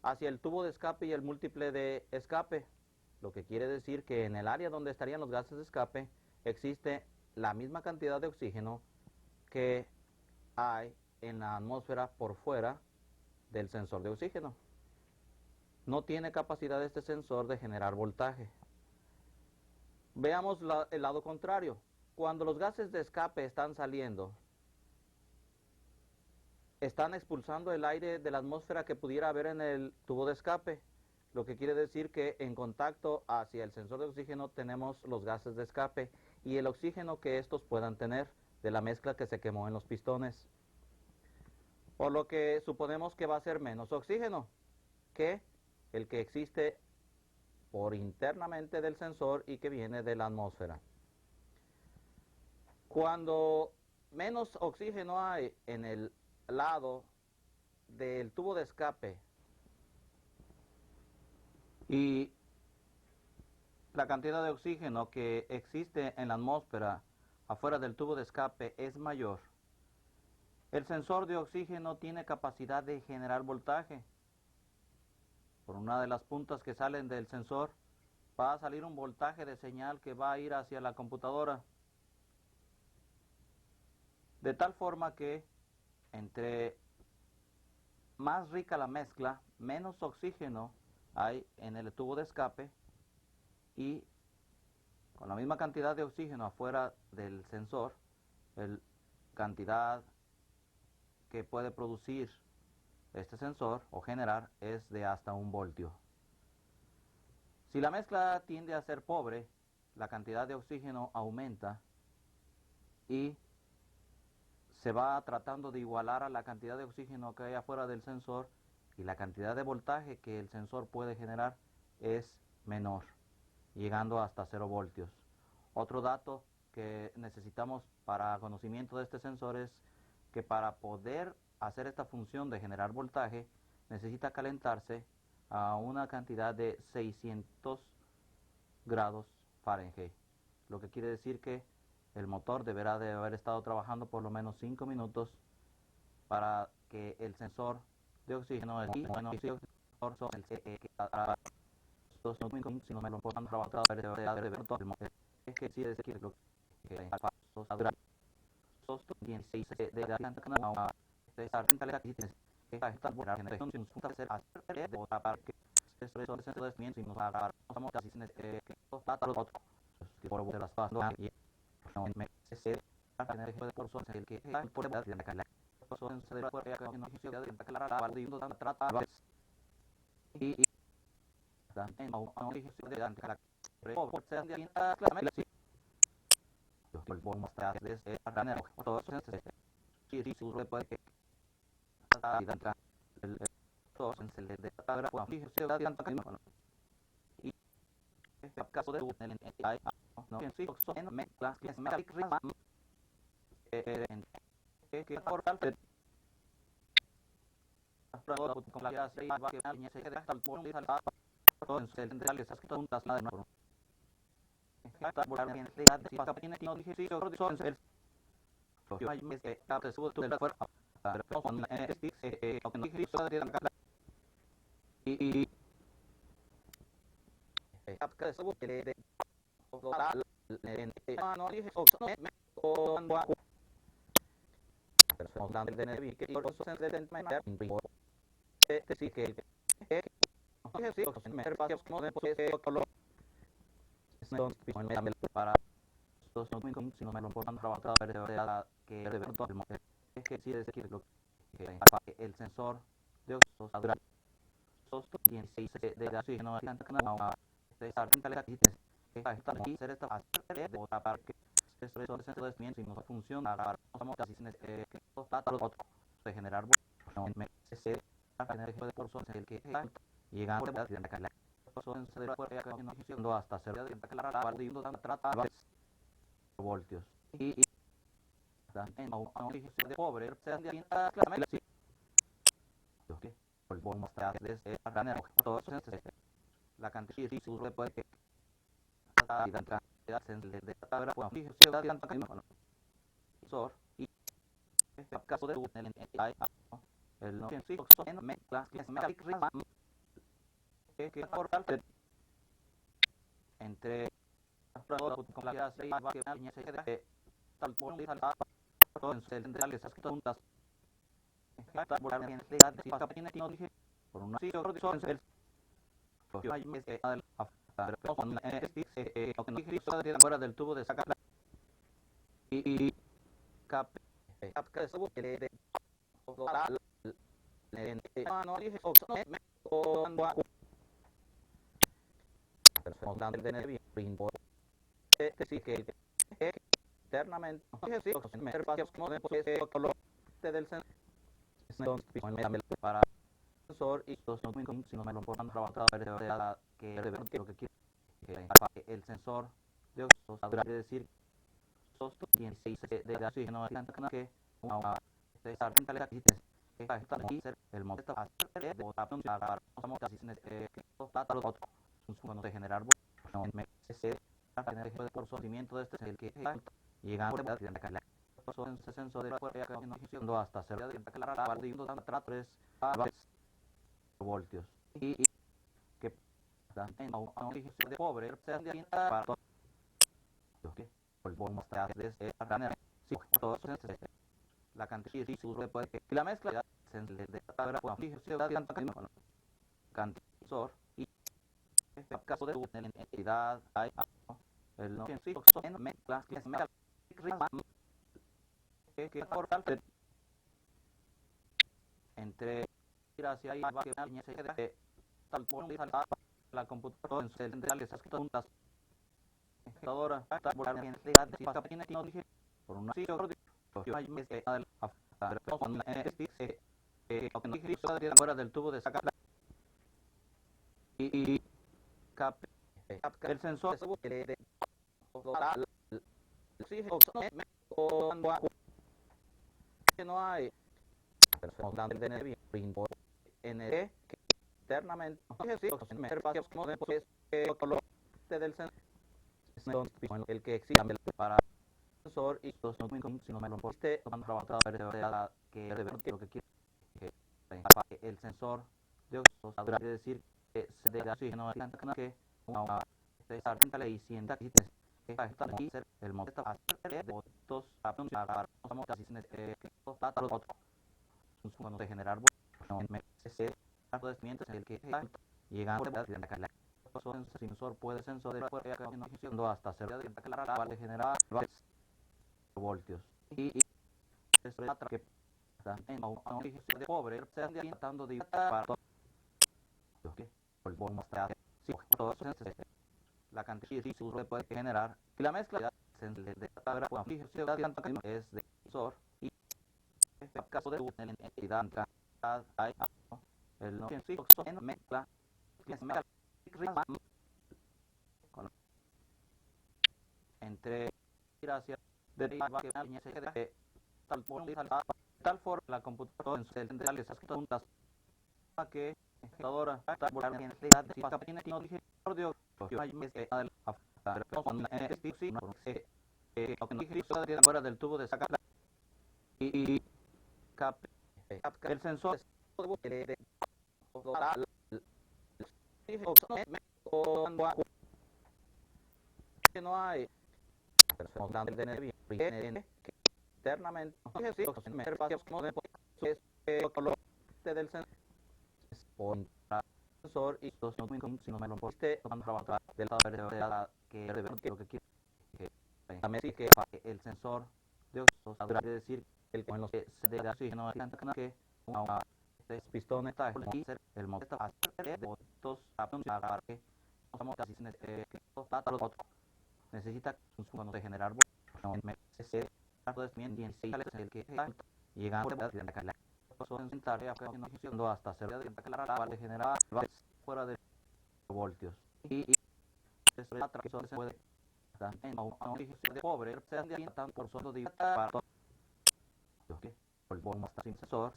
hacia el tubo de escape y el múltiple de escape, lo que quiere decir que en el área donde estarían los gases de escape existe la misma cantidad de oxígeno que hay en la atmósfera por fuera del sensor de oxígeno. No tiene capacidad este sensor de generar voltaje. Veamos el lado contrario. Cuando los gases de escape están saliendo, están expulsando el aire de la atmósfera que pudiera haber en el tubo de escape, lo que quiere decir que en contacto hacia el sensor de oxígeno tenemos los gases de escape y el oxígeno que estos puedan tener de la mezcla que se quemó en los pistones. Por lo que suponemos que va a ser menos oxígeno que el que existe por internamente del sensor y que viene de la atmósfera. Cuando menos oxígeno hay en el lado del tubo de escape y la cantidad de oxígeno que existe en la atmósfera afuera del tubo de escape es mayor, el sensor de oxígeno tiene capacidad de generar voltaje. Por una de las puntas que salen del sensor va a salir un voltaje de señal que va a ir hacia la computadora. De tal forma que entre más rica la mezcla, menos oxígeno hay en el tubo de escape y con la misma cantidad de oxígeno afuera del sensor, la cantidad que puede producir este sensor o generar es de hasta 1 voltio. Si la mezcla tiende a ser pobre, la cantidad de oxígeno aumenta y se va tratando de igualar a la cantidad de oxígeno que hay afuera del sensor y la cantidad de voltaje que el sensor puede generar es menor, llegando hasta 0 voltios. Otro dato que necesitamos para conocimiento de este sensor es que para poder hacer esta función de generar voltaje necesita calentarse a una cantidad de 600 grados Fahrenheit, lo que quiere decir que el motor deberá de haber estado trabajando por lo menos 5 minutos para que el sensor de oxígeno es bueno, si no me lo puedan trabajar es que sí es que lo que de para los no si no me lo importan trabajar que el sensor de oxígeno de oxígeno para que si no funciona de generar el que llegan hasta ser voltios y de pobre claramente la cantidad de puede que y caso de el no en mezcla que entre con la tal por centrales juntas por una fuera del tubo de sacar y eternamente del para sensor y los no si no me lo importan trabajar que lo que quiere el sensor de oxígeno quiere decir de oxígeno que el momento cuando de generar por sufrimiento de este el que llegan ese sensor de hasta ser voltios y que de pobre para la cantidad puede que la mezcla de cantidad y caso de entidad hay el no en mezcla que entre hacia ahí va que tal por la computadora en centrales juntas computadora por una fuera del tubo de sacar y el sensor que no hay en el eternamente del sensor el que existe para sensor y los no si no me lo importe que lo que quiere el sensor de oxígeno quiere decir que se de oxígeno que y sienta que aquí el momento dos cuando de generar el que llegan el sensor puede sensor de hasta ser de generar voltios y que de pobre tratando de para la cantidad puede generar y la mezcla es de sensor y caso de entidad hay el no en mezcla entre hacia de tal forma la computadora en centrales juntas que computadora fuera del tubo de sacar y el sensor que no hay internamente espacios como de del sensor y los si no me lo pusiste tomando trabajo del lado de la que lo que quiere también sí que el sensor de oxígeno quiere decir el con los que se de oxígeno que este pistón está y el motor está de otros para que estamos casi necesita cuando de generar el que llega hasta ser de generar fuera de voltios y la tracción se puede de pobre tan por solo de para el bombo está sin sensor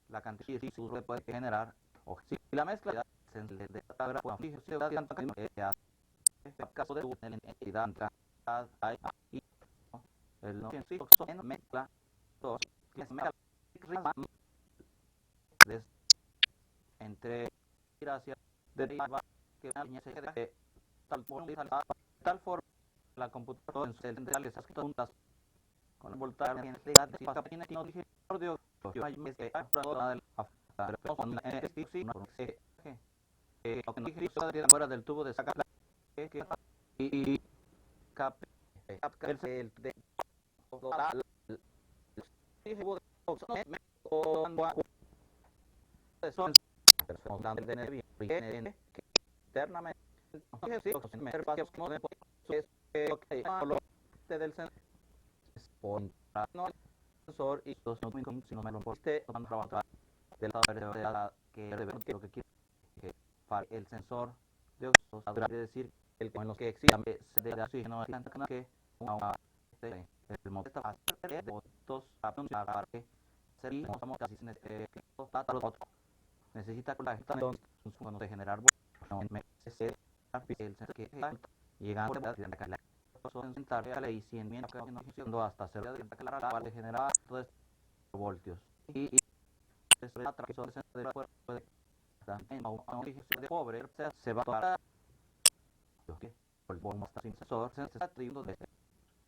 la cantidad de se puede generar o si la mezcla de caso de una entidad hay el no en mezcla dos que se mezcla entre gracias deriva que una línea se de tal forma la computadora central esas juntas con voltaje en este de pasa tiene que no dije por Dios yo hay mes que con sí no sé que no dije fuera del tubo de sacar y cap el de total son internamente del sensor y los no si no me lo posté van a trabajar del lado de la que lo que quiere para el sensor de oxígeno quiere decir el con los que existen de oxígeno que el motor está de otros para que estamos casi necesita con la gestión cuando de generar el sensor que llegando a la son y 100 hasta ser de generar todo voltios y la tracción de pobre se va a el bombo está sin sensor se está trayendo de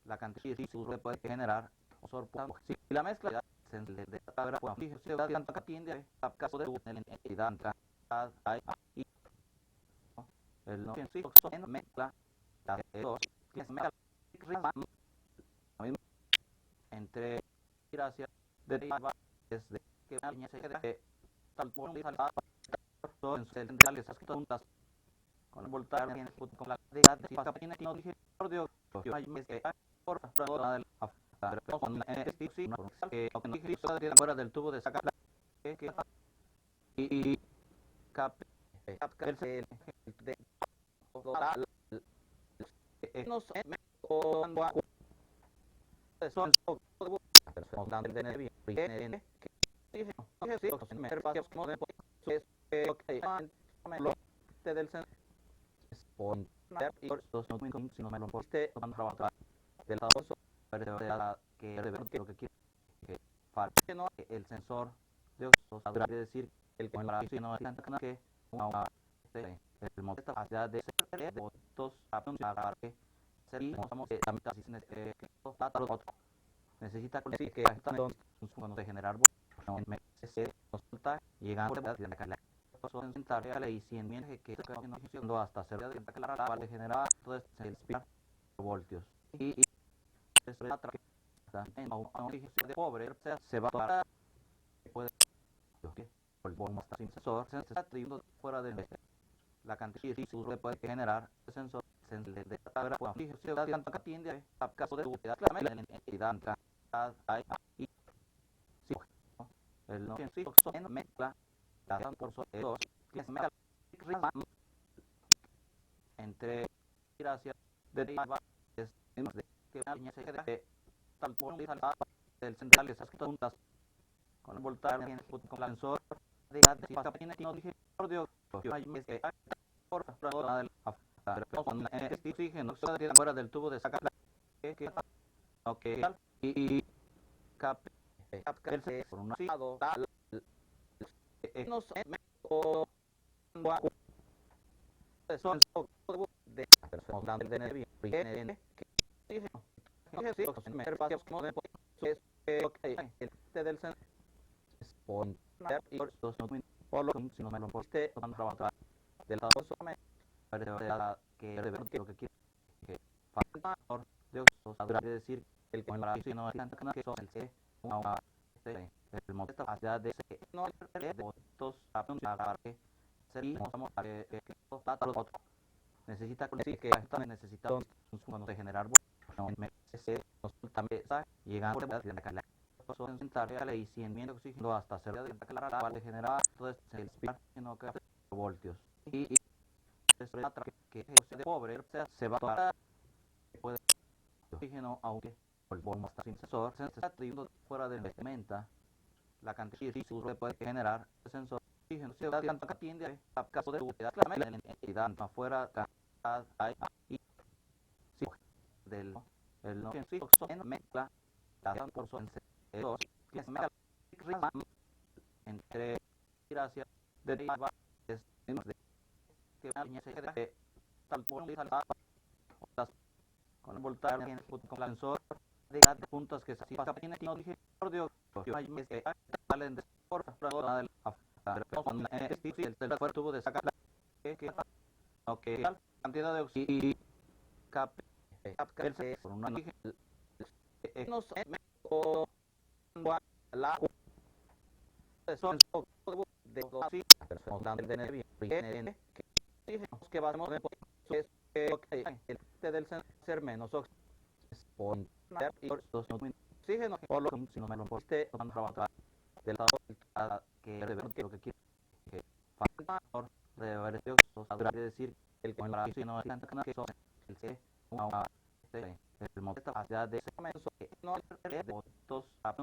la cantidad de se puede generar si la mezcla de tanto que tiende a caso de una entidad y el no en mezcla que se mezcla entre gracias deriva desde que una línea se quede tal por en centrales juntas con voltaje con la de pasa tiene que no dije por Dios yo hay mes que por con sí no que dije fuera del tubo de sacar y cap el de total no sé son del si no me lo posté van a trabajar del lado de la que lo que quiere para que no el sensor de oxígeno quiere decir el con la que el motor está hacia de otros para que necesita que cuando de generar llegando a la y 100 que hasta ser de generar todo el voltios y de pobre se va a puede el bombo está sin sensor se está trayendo fuera de la cantidad de se puede generar el sensor de tanto que tiende a caso de la entidad y el no en mezcla por dos que se mezcla entre gracias deriva de que una línea se quede tal por del central esas juntas con el voltaje con el sensor de pasa tiene que no dije por Dios yo hay mes que por con oxígeno fuera del tubo de sacar okay y cap por un lado no sé son de personas de es el del sensor y por lo que si no me lo pusiste van a trabajar del lado que lo que quiere que factor de quiere decir el que la si no es que son el C el motor capacidad de no de votos a que ser otro necesita que también necesita cuando de generar también llegan a la y 100 mil oxígeno hasta ser de generar todo el inspirar sino que voltios y que de pobre se va a puede oxígeno aunque el bombo está sin sensor se está trayendo fuera de la vestimenta la cantidad de uso puede generar el sensor oxígeno se da tanto que atiende a caso de utilidad claramente la entidad afuera hay del el no en mezcla la por son dos que es mezcla entre gracias de de que una línea se de tal por con el voltaje con el sensor de puntos que se pasa tiene no dije por Dios hay mes que salen de por del el tubo de sacar que okay cantidad de oxígeno por una no sé o la son de personas de energía que vamos es el del ser menos oxígeno por lo si no me lo pusiste van a trabajar del lado que lo que quiere que factor de varios quiere decir el que la si no es que son el C el motor capacidad de no votos a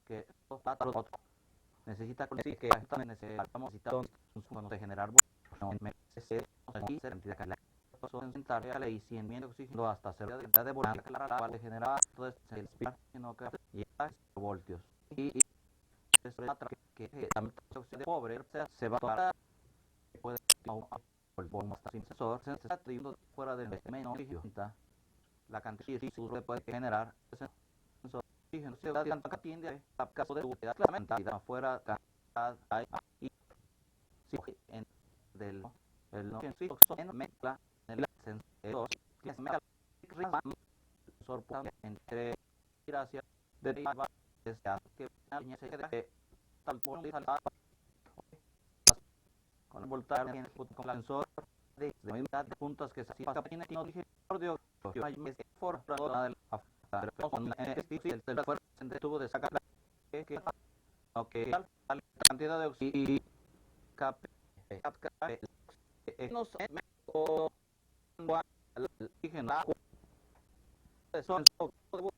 que otro necesita que también necesitamos cuando de generar sentar a la y 100 mil oxígeno hasta ser de volar para generar todo este el speed sino que ya voltios y que también de pobre se va a puede el bombo está sin sensor se está trayendo fuera del menos la cantidad de uso puede generar sensor oxígeno se da tanto que atiende a caso de utilidad claramente afuera hay y en del el no en mezcla el sensor que es mezcla entre gracias de que una línea se quede tal por con el voltaje con el sensor de mitad de puntos que se pasa tiene no dije por Dios hay mes for del con el tubo de sacar que okay la cantidad de oxígeno no sé o oxígeno son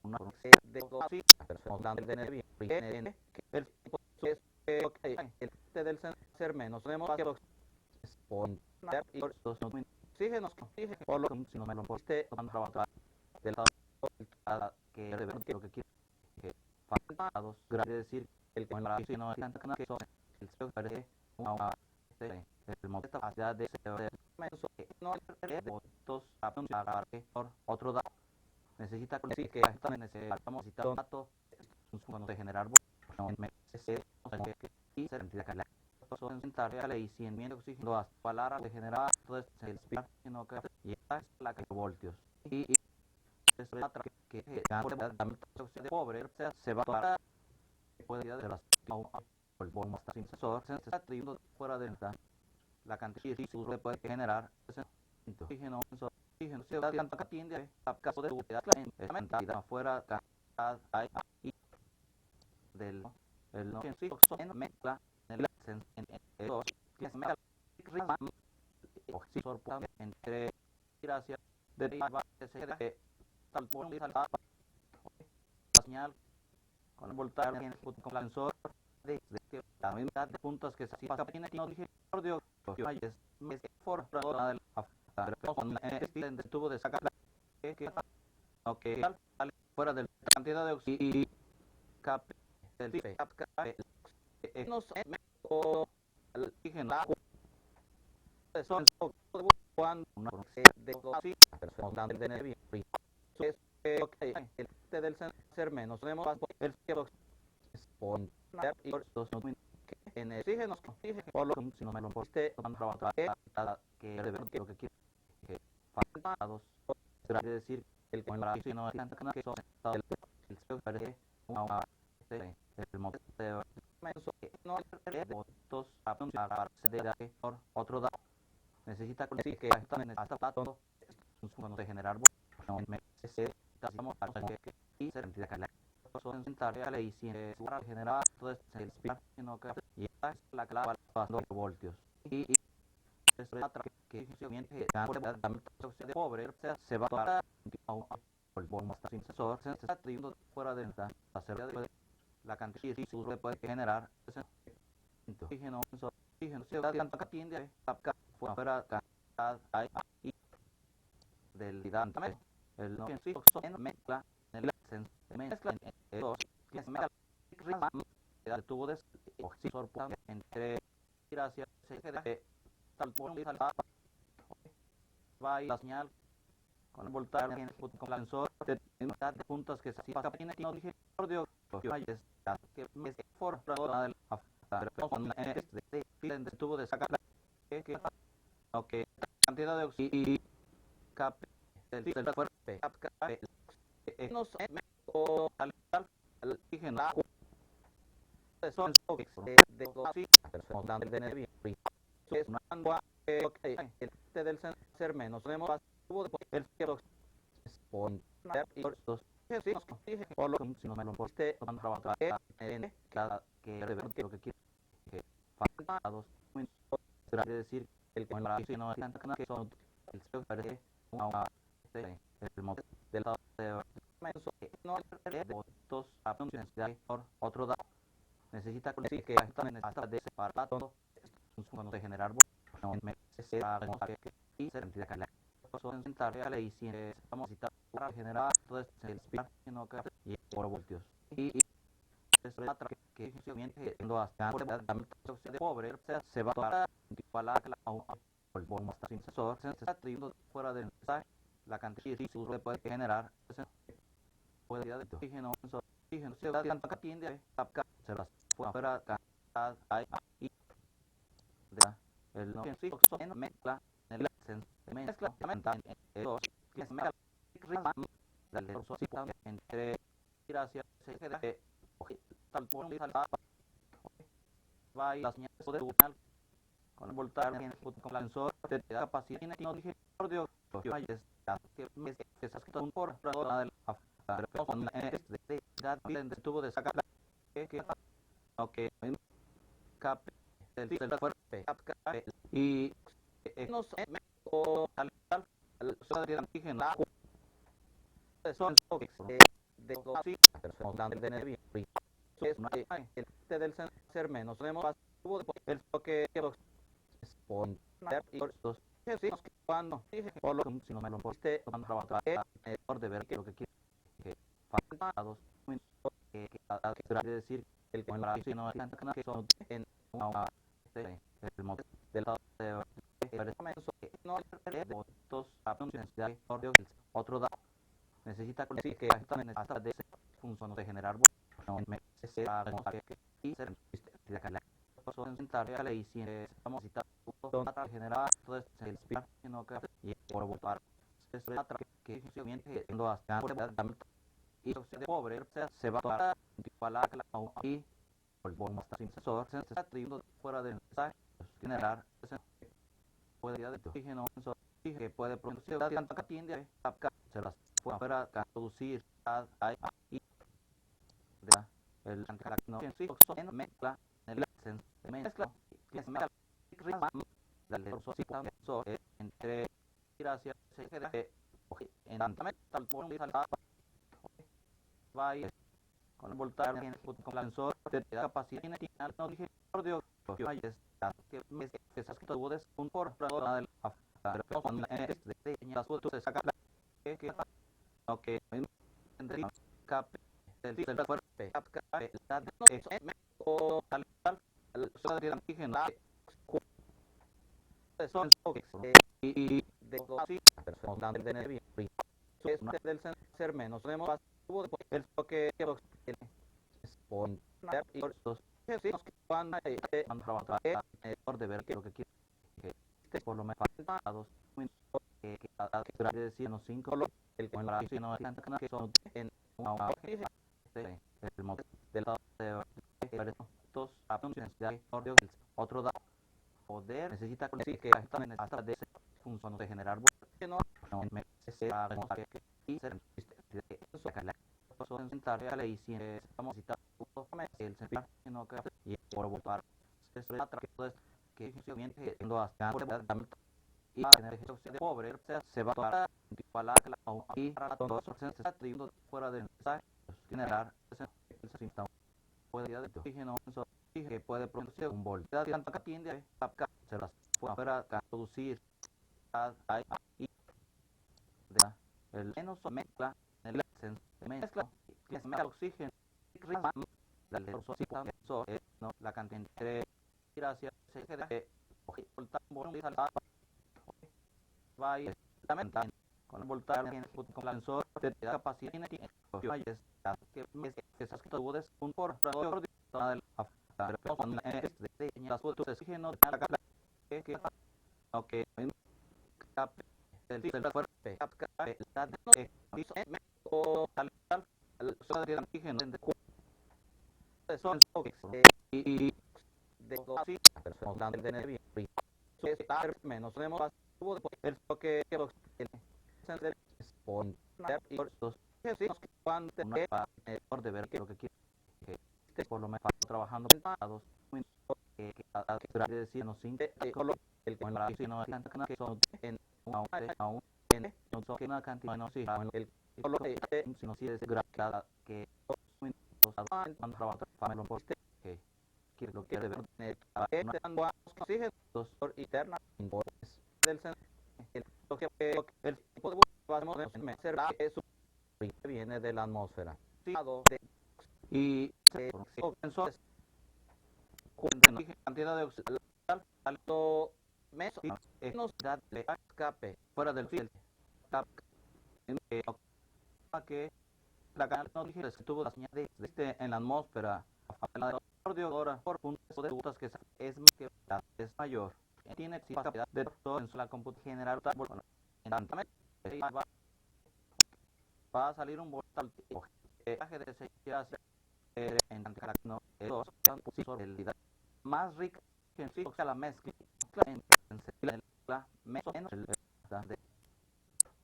una de personas de energía el el del ser menos tenemos que y oxígeno por lo si no me lo pusiste van a trabajar del lado que lo que quiere que faltados quiere decir el que la si no es que son el se parece el motor capacidad de no votos por otro dato necesita que también necesitamos un dato cuando de generar y se entidad que la sentar a la y 100 mil oxígeno las palabras de generar todo este el speed sino que ya es la que voltios y es la que de pobre se va a puede ir de las el bombo está sin sensor se está trayendo fuera de la cantidad de uso puede generar oxígeno se da tanto que atiende a caso de utilidad claramente afuera hay y del el no en mezcla en el dos que es mezcla oxígeno entre gracias de tal por la señal con el voltaje con el sensor de que la mitad de puntos que se pasa tiene no dije por Dios es for del con el tubo de sacar que okay fuera de la cantidad de oxígeno del no sé o el oxígeno son cuando una de personas de energía el del ser menos tenemos el cielo expone y los en el oxígeno por lo si no me lo pusiste van a trabajar que de ver lo que quiere que faltados quiere decir el con la si no tanta que son el cielo parece una el motor de no votos a de otro dato necesita conseguir que hasta plato cuando de generar y se entidad que la son tarea le hicieron para generar todo este el spiral sino que y esta es la clave para los voltios y es la que miente de pobre se va a el bombo sin sensor se está trayendo fuera de la cerveza de la cantidad y su puede generar oxígeno se da tanta tiende a fuera hay del hidrante el no en mezcla en el mezcla en dos que es mezcla el tubo de oxígeno entre gracias se queda tal por va y la señal con el voltaje con el sensor de puntos que se pasa tiene no dije por Dios que me for del con el tubo de sacar que okay cantidad de oxígeno cap del fuerte no sé o al oxígeno son de oxígeno de energía es una el del ser menos tenemos el cielo y por lo si no me lo pusiste van a trabajar en cada que lo que quiere que faltados quiere decir el con la si no tanta que son el cielo parece una el motor del no votos a otro dato necesita conseguir que hasta de separar todo cuando de generar y se entidad que la son tarea le hicieron estamos para generar todo este el spiral y por voltios y es la que siendo hasta de pobre se va a la el bombo está sin sensor se está trayendo fuera de la cantidad y su puede generar puede de oxígeno se da tanta tiende a se las fuera hay y el no en mezcla el mezcla dos que es mezcla entre gracias se queda tal por va y las señales de con el voltaje con el sensor de capacidad y no dije por Dios que se saca un por del con de tubo de sacar que okay cap del fuerte y no sé o al de oxígeno son de oxígeno de energía es el del ser menos tenemos el que y los cuando por lo si no me lo pusiste van a trabajar por de ver que lo que quiere que faltados que quiere decir el con la si no tanta que son en el motor del no votos a otro dato necesita conseguir que hasta de función de generar y ser son tarea le hicieron estamos para generar todo este el spiral y por votar es la que siendo hasta y de pobre se va a la y el bombo está sin sensor se está trayendo fuera de generar puede de oxígeno que puede producir tanta tiende a se las fuera a producir y el no en mezcla el mezcla que es mezcla entre gracias se queda en tal por va y con el voltaje con el sensor de capacidad no dije por Dios que se saca tuvo de un por del con las fotos se saca que okay cap del fuerte o tal de antígeno son y de energía del ser menos tenemos pasivo de el que por y por estos ejercicios que van a trabajar por de ver que lo que quiere que esté por lo menos a 2 minutos que quiere decir unos 5 el que la si no que son en una el modelo del lado de estos apuntes de otro dato poder necesita conseguir que también hasta de ese función de generar que no me sea y ser eso que la cosa sentar a la y si estamos citando el sentar no que y por votar es que siendo hasta y tener de pobre se va a igualar y para todos se está atribuyendo fuera del mensaje generar ese síntoma puede de oxígeno que puede producir un voltaje tanto que tiende a se las fuera a producir y el menos o mezcla en el mezcla que se mezcla el oxígeno la cantidad de gracias se de va a ir con el voltaje con el sensor de capacidad que esas que tú des un por de pero con las fotos de oxígeno que el fuerte o tal de oxígeno y de personas de energía menos tenemos el que y los ejercicios que van a de ver que lo que quiere que esté por lo menos trabajando a 2 minutos que decir no sin el con la si no que son en aún en no que una cantidad no si el si no si es que 2 minutos van trabajando para lo que lo quiere ver dando oxígeno interna del el tipo de vamos a ser que eso viene de la atmósfera y se comenzó cantidad de oxígeno alto menos de escape fuera del filtro que la canal no dije que tuvo la señal de en la atmósfera de hora por puntos de rutas que es mayor tiene capacidad de todo en la computadora general va a salir un voltaje de 6 en el más rica que en la mezcla en la menos de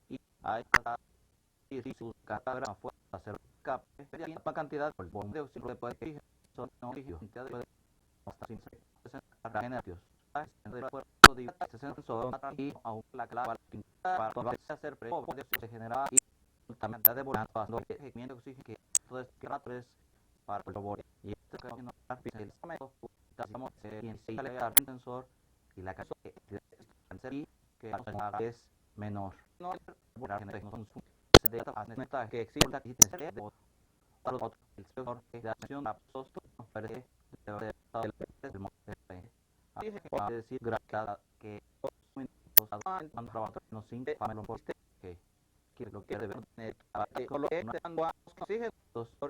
y hay y su carga fue hacer una cantidad de bombeo siempre puede ir son no de hasta 5 generativos y aún la clave para hacer se genera y también de volante pasando el oxígeno que todo es para el robot y este que no el estamos el sensor y la casa y que es menor no que existe aquí el sector de acción parece decir que van trabajando no sin que lo que debe colocar oxígeno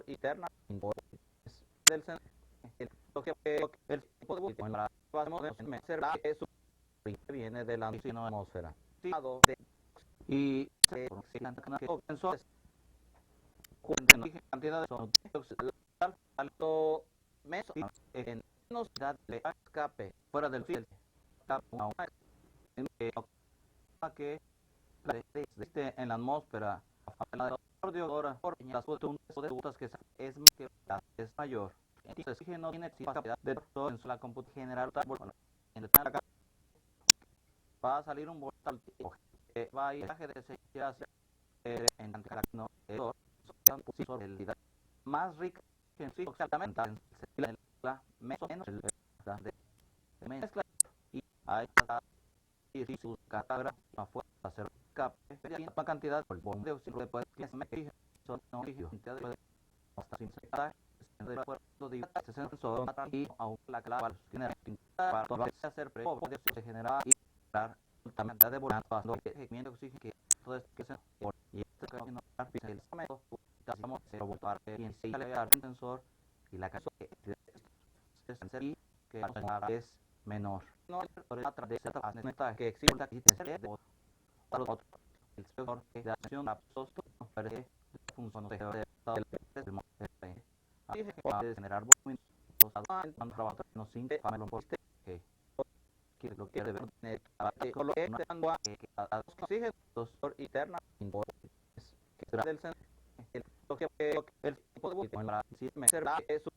interna del el tipo de que eso viene de la atmósfera y comenzó cantidad de alto menos en menos de escape fuera del filtro que en la atmósfera de hora por las fotos de rutas que es mayor el oxígeno tiene capacidad de todo en la computadora general en el va a salir un voltaje va a ir de 6 en no sobre el más rica que en sí exactamente en la menos de mezcla y hay y su carga fue hacer una cantidad por bombeo siempre puede que se son no hasta sin de acuerdo de sensor y aún la clave para hacer se genera y dar también de volante pasando el oxígeno que todo es que se y el sensor y la calidad que es menor. No a través de esta neta que existe el sector de atención a parece función de así que puede generar movimientos cuando trabaja no sin famelo por que lo que debe tener que colocar agua que oxígeno doctor interna que será del lo que el tipo de para si me será eso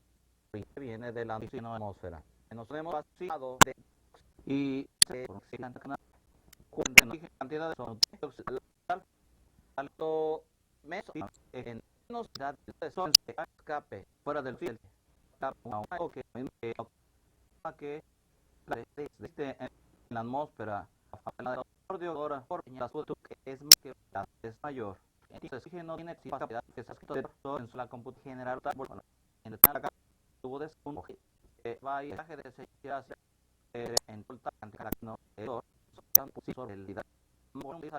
viene de la atmósfera. Nos hemos vaciado de y se cantidad de sonido alto meso en menos de son escape fuera del filtro que existe en la atmósfera de ahora por la foto que es más que es mayor. Entonces no tiene capacidad que se ha escrito en la computadora general en el tuvo de un que va a ir a de en total cantidad no sobre el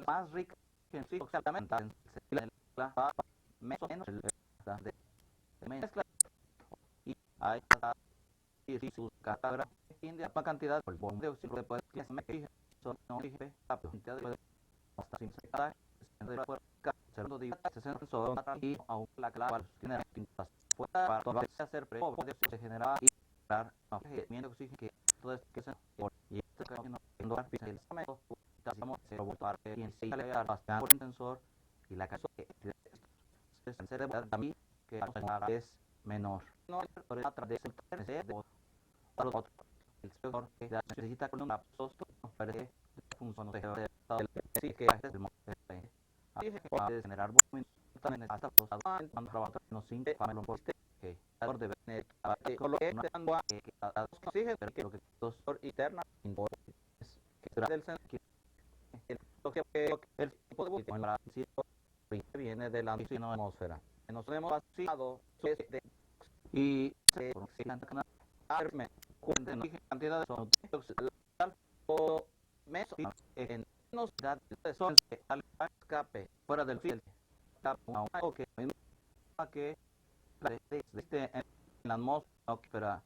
más rica que en sí exactamente en la menos de mezcla y hay y sus catálogos de la cantidad de polvo de oxígeno de poder que se son no dije la cantidad de hasta sin secada de la segundo día se sensor y aún la clave tiene distintas para hacer pruebas de generar y dar movimiento oxígeno que todo es que se y este que no el método estamos se lo para y en sí le dar bastante por sensor y la casa que se cerebro también que es menor no a través del otro el sector que necesita con una sosto parece función de sí que es el así que puede generar movimiento también hasta cuando trabaja no sin famelo por que por debe tener que colocar agua que oxígeno que lo que doctor interna es que será del lo que el tipo de la viene de la atmósfera nos hemos vaciado y se arme cantidad de sonido o meso en menos de son al escape fuera del filtro que existe en la atmósfera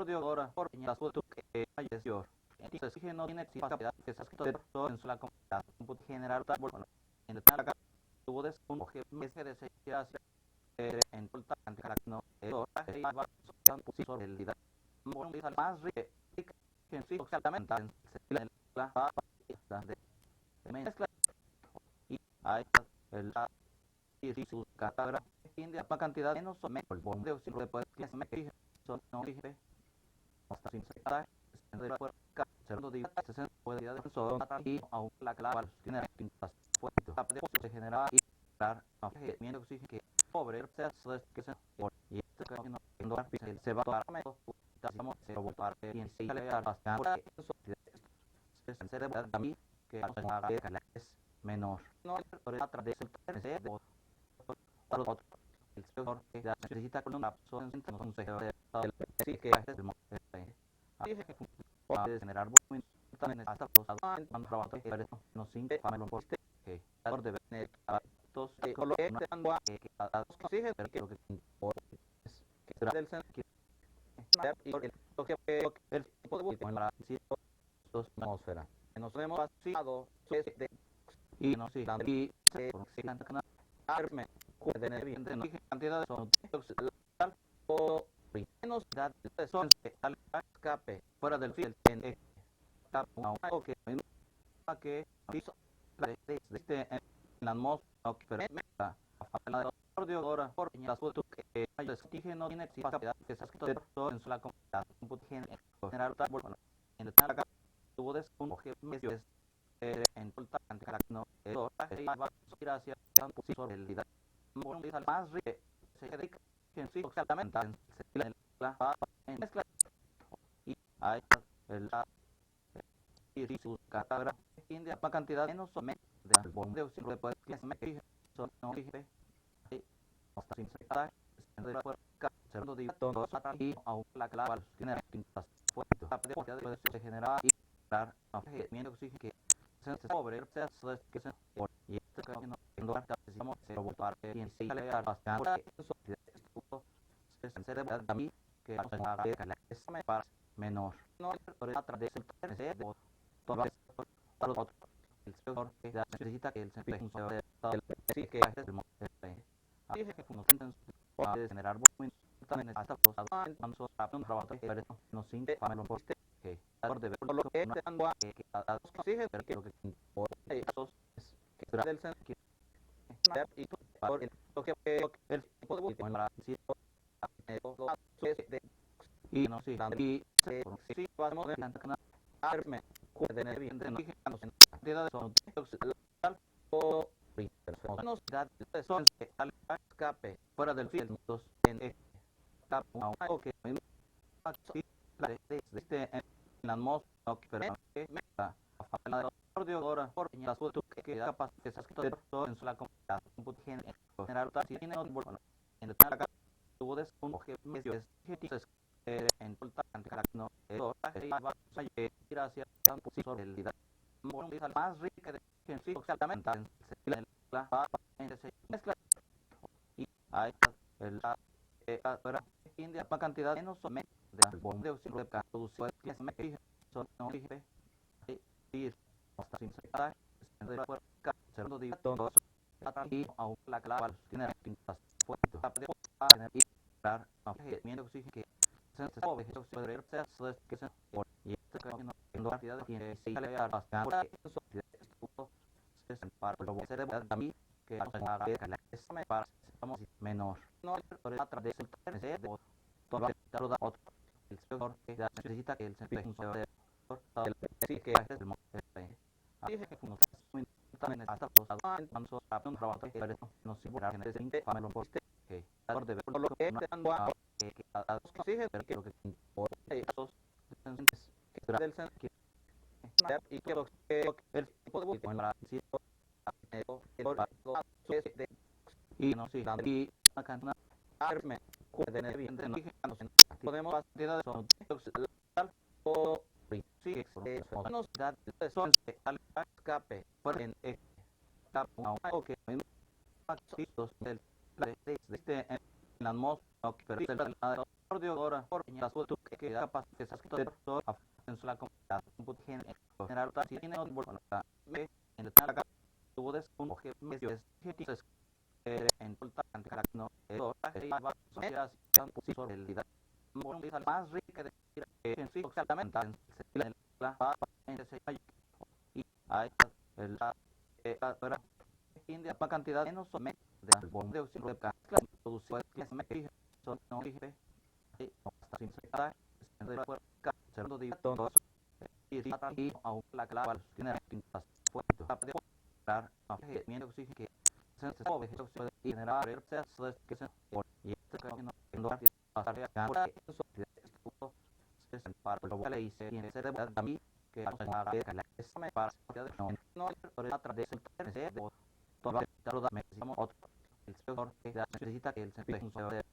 de ahora por las fotos que falleció. Entonces, no tiene capacidad que se ha escrito en la computadora general en el tuvo de un mes de seis en total cantidad no sobre el más rica que en sí exactamente la de mezcla y hay el y sus catálogos la cantidad de no son el bombo de oxígeno de poder que se me son no dije hasta sin secada de la segundo día se puede ir de solo y aún la clave tiene distintas fuentes se genera y dar movimiento oxígeno que sobre el proceso que se y este que no se va a estamos se va a y en sí le da bastante el cerebro también que es menor no a través del otro el sector que necesita con una persona en un consejero de sí que es el así que puede generar movimiento también hasta cuando trabaja no sin famelo por que debe tener datos que coloque agua que oxígeno que lo que será del centro y lo que el tipo de la atmósfera nos hemos vaciado y no sí y se arme de cantidad de sonido o menos de son al escape fuera del filtro en que existe en la atmósfera de ahora por las fotos que el oxígeno tiene capacidad que se ha escrito en la computadora general en el tuvo de un medio en total cantidad no va a ir hacia sobre el más rico se dedica en sí exactamente en mezcla y hay el y sus catálogos la cantidad menos o menos de bombo de oxígeno de poder que se me son no dije hasta sin secada de la segundo día todos y aún la clave tiene distintas fuentes puede se genera y dar movimiento oxígeno que se sobre el proceso que se y este que no menor. El sector que necesita que el que es el puede generar volumen hasta los avanzos a un trabajo no sin famelo por que de ver lo que tengo que a los exige que lo que esos que será del centro y por el el tipo de en la y no sí y sí vamos a arme de bien de no cantidad de son o nos da son al escape fuera del filtro en o que en la atmósfera pero que me da por Dios ahora por las fotos que capaz que se ha escrito en la comunidad general si tiene en el tuvo de un medio es en total no gracias sobre el más rica de exactamente la mezcla y hay el India para cantidad menos o menos de dióxido de carbono que son no dije ir hasta sin secada segundo de todo y aún la clave tiene pintas fuerte para tener y dar menos oxígeno que se puede ser que se y este que no cantidad de tiene si le da bastante eso es para lo que se debe también que la para estamos menor no a través de todo otro el sector que necesita que el sector sí que es el dije que como también hasta los avanzos a un trabajo pero no se puede generar ese famelo por que por de ver lo que dando a que a los exige pero que lo que esos que del centro y que el tipo de búsqueda en la y no sí y acá una arme de bien de no podemos partida de son o sí nos da son al escape por en o que del este en la atmósfera pero el por Dios ahora por las fotos que capaz que se ha escrito en la comunidad general si tiene en el tuvo de un medio es en total no sobre el más rica de en sí exactamente en la y hay el India para cantidad menos o menos de dióxido de carbono producido son no dije hasta sin secada segundo de todos y aún la clave tiene pintas fuertes para menos oxígeno que se puede generar que se y este que no pasar a eso para lo que le hice y se debe a mí que para no a través de todo otro el sector que necesita que el sector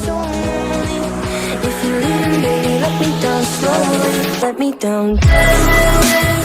so lonely. If you're leaving, baby, let me down slowly. Let me down.